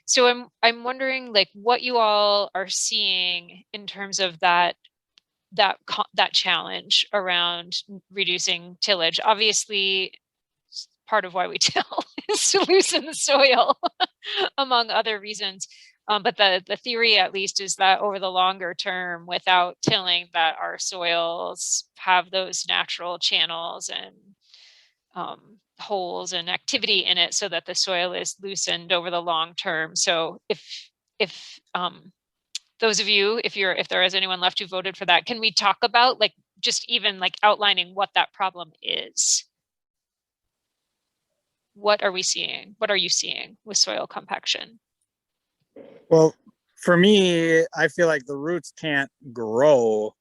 So I'm wondering like what you all are seeing in terms of that challenge around reducing tillage. Obviously, part of why we till is to loosen the soil, among other reasons. But the theory, at least, is that over the longer term, without tilling, that our soils have those natural channels and holes and activity in it, so that the soil is loosened over the long term. So if those of you, if there is anyone left who voted for that, can we talk about like just even like outlining what that problem is? What are we seeing? What are you seeing with soil compaction? Well, for me, I feel like the roots can't grow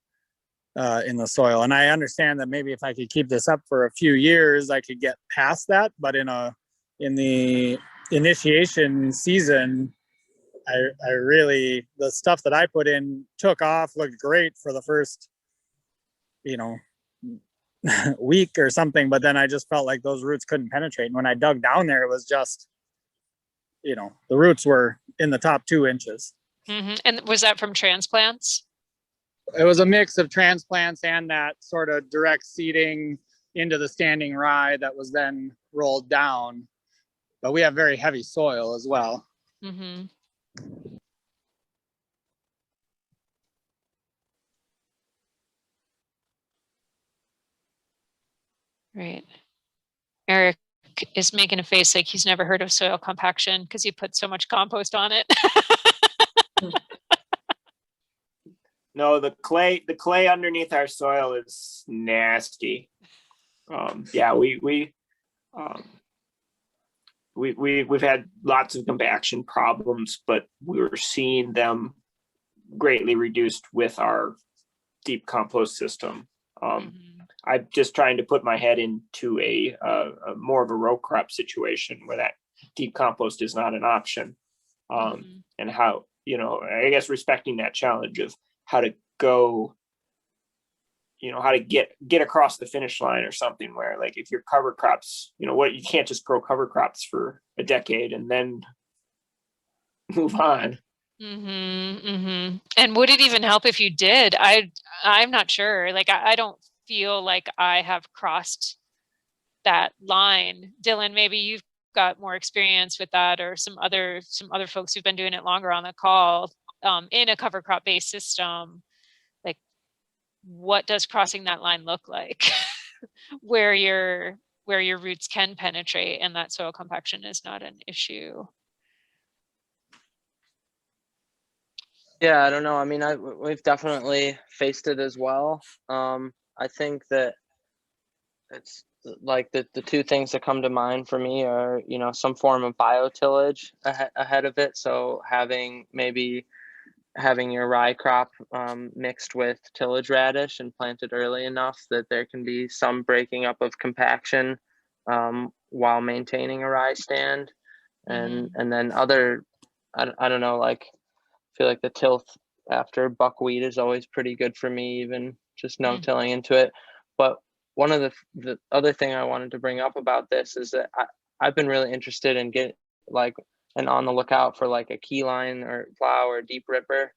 in the soil. And I understand that maybe if I could keep this up for a few years, I could get past that. But in the initiation season, I really, the stuff that I put in took off, looked great for the first, you know, week or something. But then I just felt like those roots couldn't penetrate. And when I dug down there, it was just, you know, the roots were in the top 2 inches. Mm-hmm. And was that from transplants? It was a mix of transplants and that sort of direct seeding into the standing rye that was then rolled down. But we have very heavy soil as well. Mm-hmm. Right. Eric is making a face like he's never heard of soil compaction because he put so much compost on it. No, the clay underneath our soil is nasty. Yeah, we've had lots of compaction problems, but we're seeing them greatly reduced with our deep compost system. I'm just trying to put my head into a more of a row crop situation where that deep compost is not an option. And how, you know, I guess respecting that challenge of how to go, you know, how to get across the finish line or something where like if your cover crops, you know, what, you can't just grow cover crops for a decade and then move on. And would it even help if you did? I'm not sure. Like I don't feel like I have crossed that line. Dylan, maybe you've got more experience with that, or some other folks who've been doing it longer on the call in a cover crop based system. Like, what does crossing that line look like where your roots can penetrate and that soil compaction is not an issue? Yeah, I don't know. I mean, we've definitely faced it as well. I think that it's like the 2 things that come to mind for me are, you know, some form of biotillage ahead of it. So having your rye crop mixed with tillage radish and planted early enough that there can be some breaking up of compaction while maintaining a rye stand. And then other, I don't know, like I feel like the tilth after buckwheat is always pretty good for me, even just no tilling into it. But one of the other thing I wanted to bring up about this is that I've been really interested in and on the lookout for like a keyline or plow or deep ripper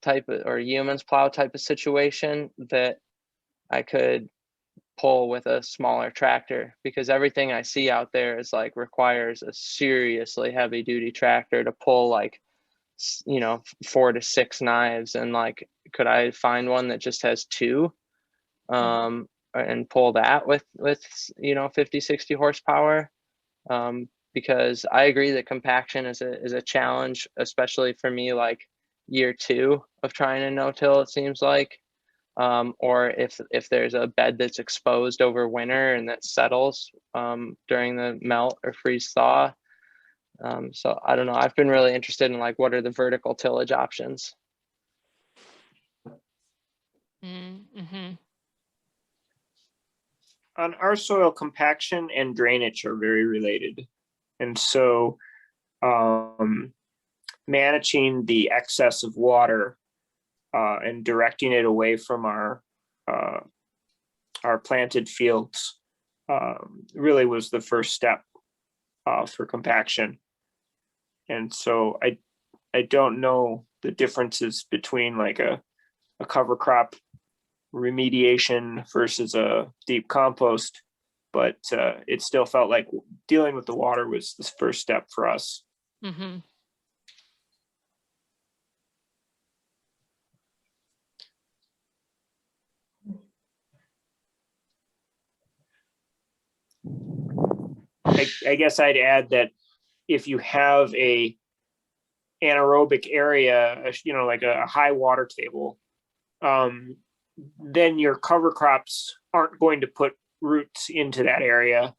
type of, or yeoman's plow type of situation that I could pull with a smaller tractor, because everything I see out there is like requires a seriously heavy duty tractor to pull like, you know, 4 to 6 knives. And like, could I find one that just has 2 and pull that with, you know, 50, 60 horsepower? Because I agree that compaction is a challenge, especially for me, like year 2 of trying to no-till, it seems like. Or if there's a bed that's exposed over winter and that settles during the melt or freeze thaw. So I don't know. I've been really interested in like, what are the vertical tillage options? Mm-hmm. On our soil, compaction and drainage are very related. And so managing the excess of water and directing it away from our planted fields really was the first step for compaction. And so I don't know the differences between like a cover crop remediation versus a deep compost, but it still felt like dealing with the water was the first step for us. Mm-hmm. I guess I'd add that if you have a anaerobic area, you know, like a high water table, then your cover crops aren't going to put roots into that area.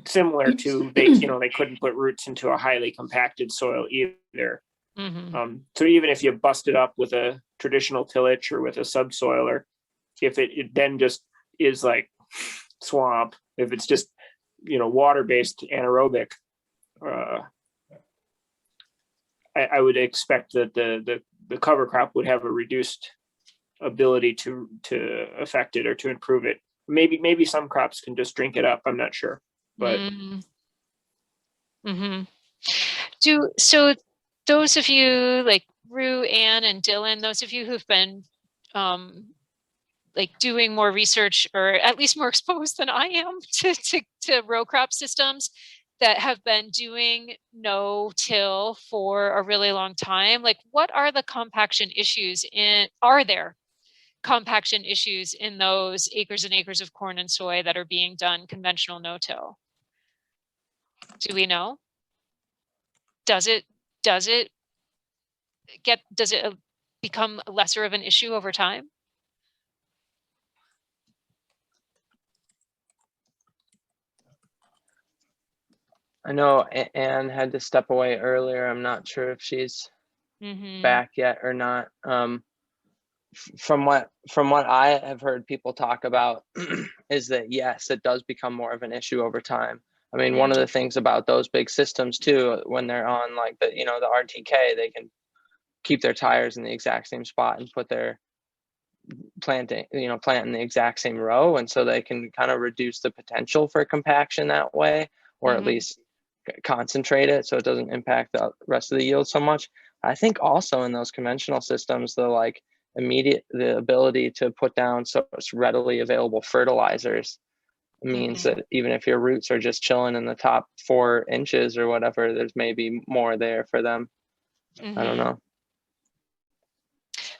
Similar to they couldn't put roots into a highly compacted soil either. Mm-hmm. So even if you bust it up with a traditional tillage or with a subsoiler, if it then just is like swamp, if it's just, you know, water-based anaerobic, I would expect that the cover crop would have a reduced ability to affect it or to improve it. Maybe some crops can just drink it up. I'm not sure, but. Mm-hmm. So those of you like Rue, Ann, and Dylan, those of you who've been like doing more research, or at least more exposed than I am to row crop systems that have been doing no-till for a really long time, like what are the compaction issues are there compaction issues in those acres and acres of corn and soy that are being done conventional no-till? Do we know? Does it become lesser of an issue over time? I know Anne had to step away earlier. I'm not sure if she's back yet or not. From what I have heard people talk about is that yes, it does become more of an issue over time. I mean, one of the things about those big systems too, when they're on like the RTK, they can keep their tires in the exact same spot and put their plant in the exact same row, and so they can kind of reduce the potential for compaction that way, or at least concentrate it so it doesn't impact the rest of the yield so much. I think also in those conventional systems, the ability to put down so readily available fertilizers means that even if your roots are just chilling in the top 4 inches or whatever, there's maybe more there for them. I don't know.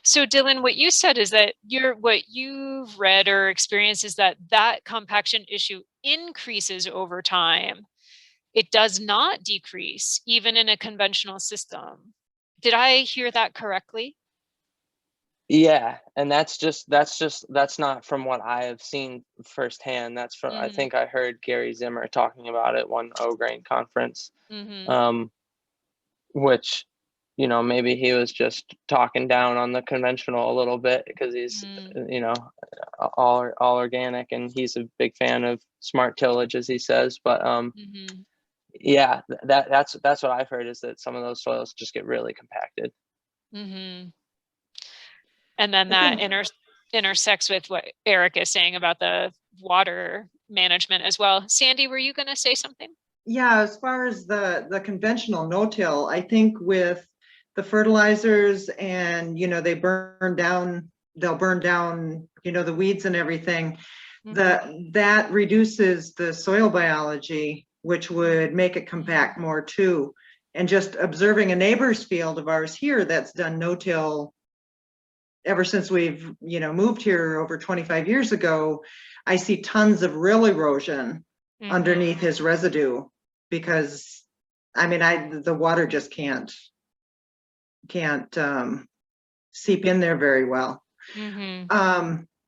So Dylan, what you said is that what you've read or experienced is that compaction issue increases over time. It does not decrease even in a conventional system. Did I hear that correctly? Yeah, and that's not from what I have seen firsthand. That's from I think I heard Gary Zimmer talking about it one O-Grain conference, which, you know, maybe he was just talking down on the conventional a little bit because he's you know, all organic, and he's a big fan of smart tillage, as he says. But yeah, that's what I've heard, is that some of those soils just get really compacted. And then that intersects with what Eric is saying about the water management as well. Sandy, were you going to say something? Yeah, as far as the conventional no-till, I think with the fertilizers and, you know, they'll burn down, you know, the weeds and everything, that reduces the soil biology, which would make it compact more too. And just observing a neighbor's field of ours here that's done no-till ever since we've, you know, moved here over 25 years ago, I see tons of real erosion underneath his residue because, I mean, the water just can't seep in there very well.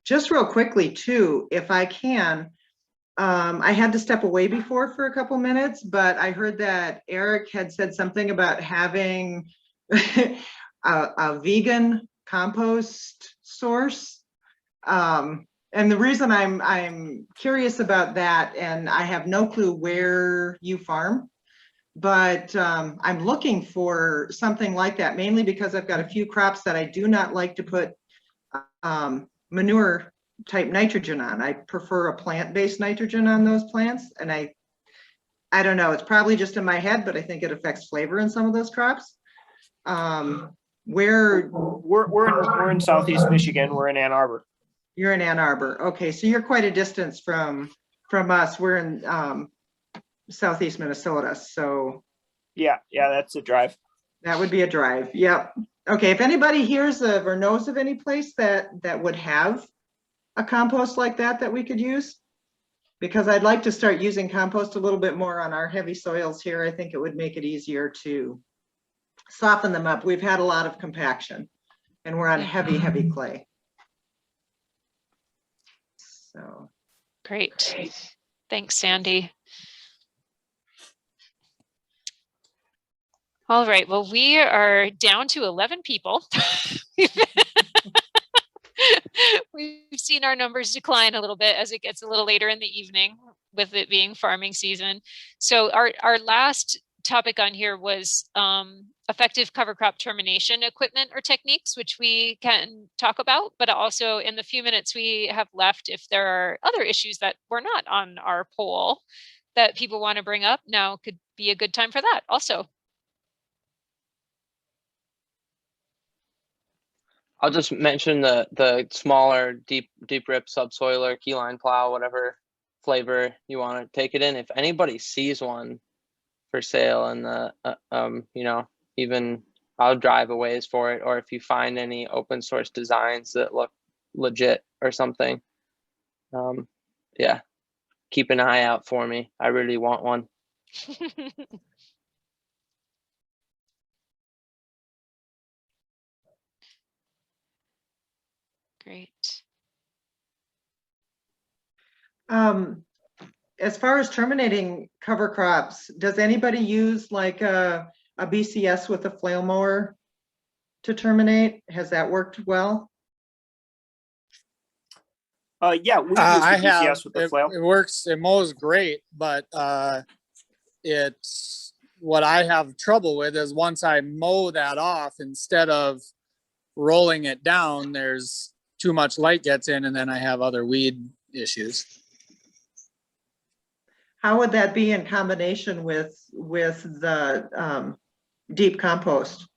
Just real quickly too, if I can, I had to step away before for a couple minutes, but I heard that Eric had said something about having a vegan compost source. And the reason I'm curious about that, and I have no clue where you farm, but I'm looking for something like that, mainly because I've got a few crops that I do not like to put manure type nitrogen on. I prefer a plant-based nitrogen on those plants. And I don't know, it's probably just in my head, but I think it affects flavor in some of those crops. We're in Southeast Michigan. We're in Ann Arbor. You're in Ann Arbor. Okay, so you're quite a distance from us. We're in Southeast Minnesota. So yeah, that's a drive. That would be a drive. Yep. Okay, if anybody hears of or knows of any place that would have a compost like that we could use, because I'd like to start using compost a little bit more on our heavy soils here. I think it would make it easier to soften them up. We've had a lot of compaction and we're on heavy clay. So great. Thanks, Sandy. All right, well, we are down to 11 people. We've seen our numbers decline a little bit as it gets a little later in the evening with it being farming season. So our last topic on here was effective cover crop termination equipment or techniques, which we can talk about, but also in the few minutes we have left, if there are other issues that were not on our poll that people want to bring up, now could be a good time for that also. I'll just mention the smaller deep rip subsoiler, keyline plow, whatever flavor you want to take it in. If anybody sees one for sale and you know, even I'll drive a ways for it, or if you find any open source designs that look legit or something, yeah, keep an eye out for me. I really want one. Great. As far as terminating cover crops, does anybody use like a BCS with a flail mower to terminate? Has that worked well? Yeah, we use the BCS with the flail. It works. It mows great, but it's what I have trouble with is once I mow that off, instead of rolling it down, there's too much light gets in, and then I have other weed issues. How would that be in combination with the deep compost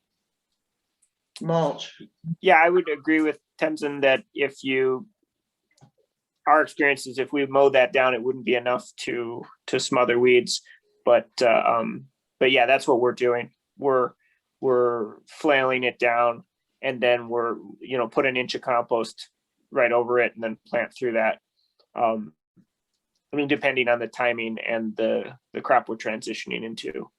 mulch? Yeah, I would agree with Tenzin that our experience is if we mowed that down, it wouldn't be enough to smother weeds. But yeah, that's what we're doing. We're flailing it down, and then we're, you know, put an inch of compost right over it and then plant through that. I mean, depending on the timing and the crop we're transitioning into.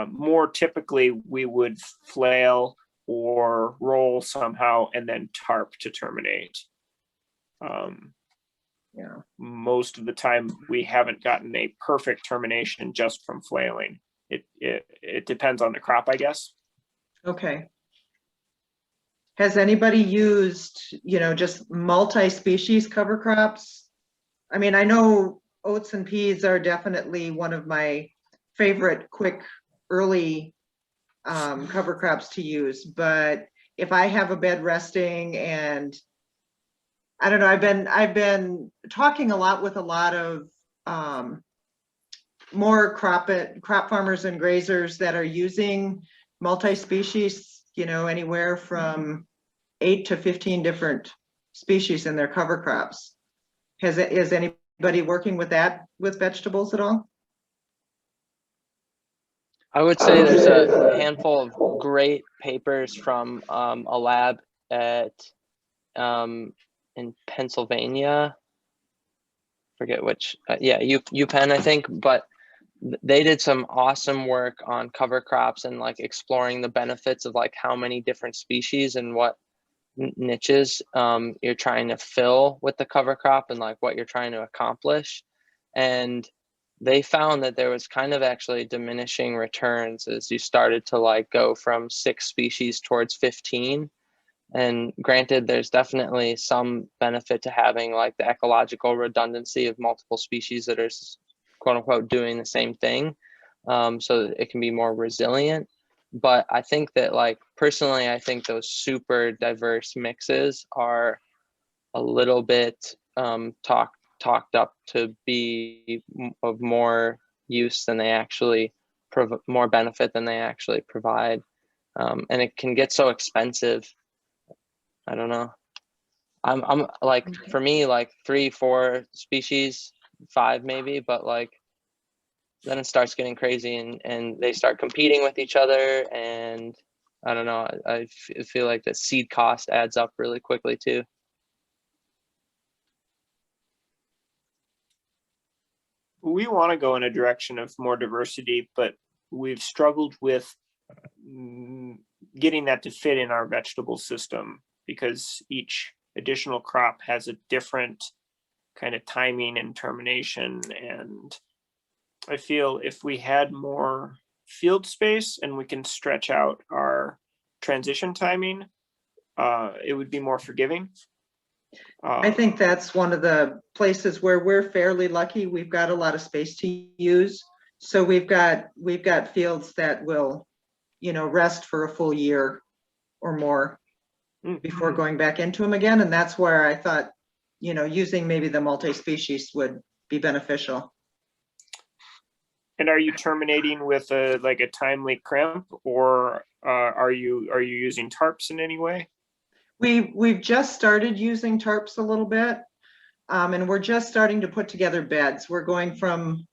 More typically, we would flail or roll somehow and then tarp to terminate. Yeah. Most of the time, we haven't gotten a perfect termination just from flailing. It depends on the crop, I guess. Okay. Has anybody used, you know, just multi-species cover crops? I mean, I know oats and peas are definitely one of my favorite quick early cover crops to use, but if I have a bed resting and I don't know, I've been talking a lot with a lot of more crop farmers and grazers that are using multi-species, you know, anywhere from 8 to 15 different species in their cover crops. Is anybody working with that with vegetables at all? I would say there's a handful of great papers from a lab at in Pennsylvania. Forget which, yeah, UPenn, I think, but they did some awesome work on cover crops and like exploring the benefits of like how many different species and what niches you're trying to fill with the cover crop and like what you're trying to accomplish. And they found that there was kind of actually diminishing returns as you started to like go from 6 species towards 15. And granted, there's definitely some benefit to having like the ecological redundancy of multiple species that are quote unquote doing the same thing, so that it can be more resilient. But I think that like personally, I think those super diverse mixes are a little bit talked up to be of more use than they actually more benefit than they actually provide, and it can get so expensive. I don't know. I'm like, for me, like 3-4 species, 5 maybe, but like then it starts getting crazy and they start competing with each other, and I don't know. I feel like the seed cost adds up really quickly too. We want to go in a direction of more diversity, but we've struggled with getting that to fit in our vegetable system because each additional crop has a different kind of timing and termination. And I feel if we had more field space and we can stretch out our transition timing, it would be more forgiving. I think that's one of the places where we're fairly lucky. We've got a lot of space to use. So we've got fields that will, you know, rest for a full year or more before going back into them again. And that's where I thought, you know, using maybe the multi-species would be beneficial. And are you terminating with a timely crimp, or are you using tarps in any way? We've just started using tarps a little bit, and we're just starting to put together beds. We're going from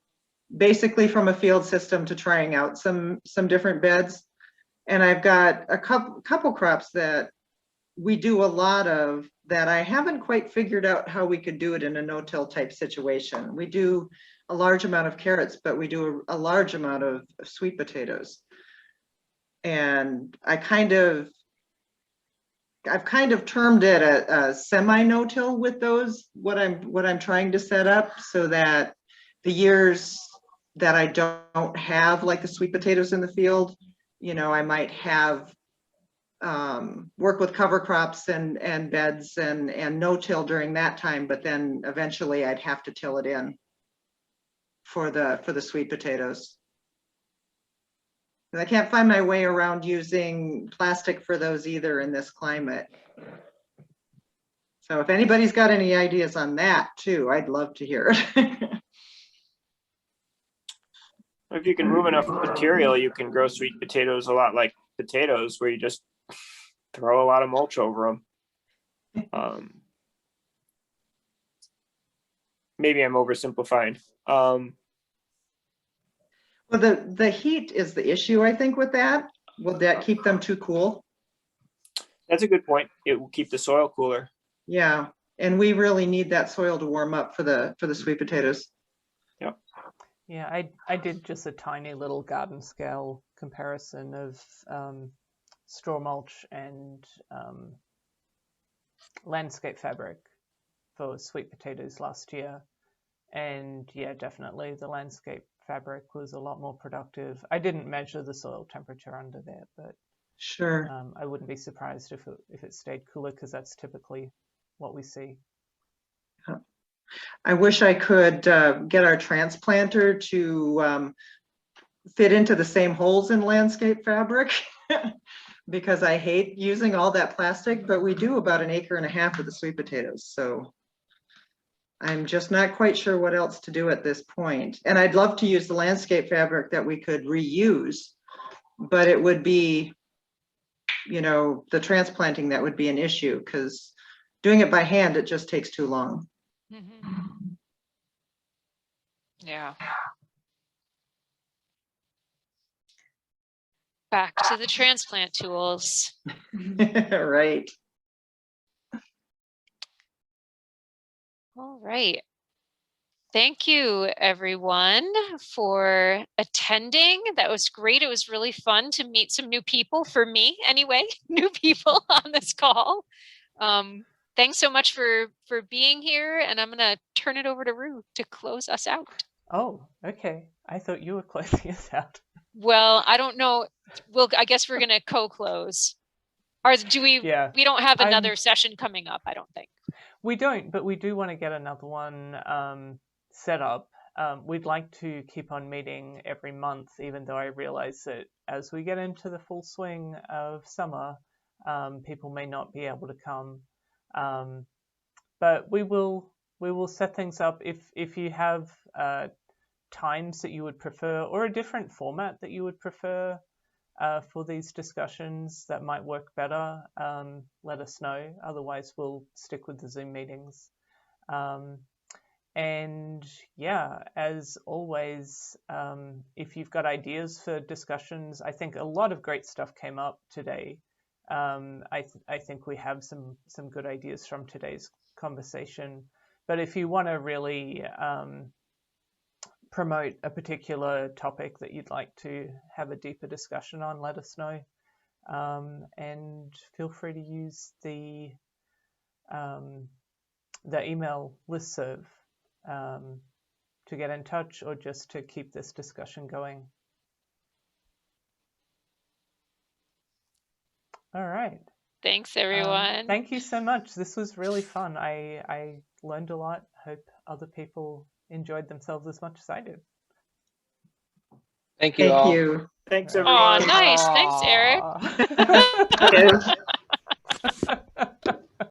basically from a field system to trying out some different beds. And I've got a couple crops that we do a lot of that I haven't quite figured out how we could do it in a no-till type situation. We do a large amount of carrots, but we do a large amount of sweet potatoes. And I've kind of termed it a semi no-till with those, what I'm trying to set up, so that the years that I don't have like the sweet potatoes in the field, you know, I might have work with cover crops and beds and no-till during that time, but then eventually I'd have to till it in for the sweet potatoes. And I can't find my way around using plastic for those either in this climate. So if anybody's got any ideas on that too, I'd love to hear it. If you can move enough material, you can grow sweet potatoes a lot like potatoes, where you just throw a lot of mulch over them. Maybe I'm oversimplifying. Well, the heat is the issue, I think, with that. Will that keep them too cool? That's a good point. It will keep the soil cooler. Yeah, and we really need that soil to warm up for the sweet potatoes. Yep. Yeah, I did just a tiny little garden scale comparison of straw mulch and landscape fabric for sweet potatoes last year. And yeah, definitely the landscape fabric was a lot more productive. I didn't measure the soil temperature under there, but sure, I wouldn't be surprised if it stayed cooler, because that's typically what we see. I wish I could get our transplanter to fit into the same holes in landscape fabric because I hate using all that plastic, but we do about 1.5 acres of the sweet potatoes. So I'm just not quite sure what else to do at this point. And I'd love to use the landscape fabric that we could reuse but it would be, the transplanting that would be an issue, because doing it by hand, it just takes too long. Yeah. Back to the transplant tools. Right. All right. Thank you, everyone, for attending. That was great. It was really fun to meet some new people, for me anyway, new people on this call. Thanks so much for being here, and I'm going to turn it over to Rue to close us out. Oh, okay. I thought you were closing us out. Well, I don't know. I guess we're going to co-close. Or do we? Yeah. We don't have another session coming up, I don't think. We don't, but we do want to get another one set up. We'd like to keep on meeting every month, even though I realize that as we get into the full swing of summer, people may not be able to come. But we will set things up. If you have times that you would prefer, or a different format that you would prefer for these discussions that might work better, let us know. Otherwise, we'll stick with the Zoom meetings. And yeah, as always, if you've got ideas for discussions, I think a lot of great stuff came up today. I think we have some good ideas from today's conversation. But if you want to really promote a particular topic that you'd like to have a deeper discussion on, let us know. And feel free to use the email listserv to get in touch, or just to keep this discussion going. All right. Thanks, everyone. Thank you so much. This was really fun. I learned a lot. Hope other people enjoyed themselves as much as I did. Thank you all. Thank you. Thanks, everyone. Oh, nice. Thanks, Eric. Aw.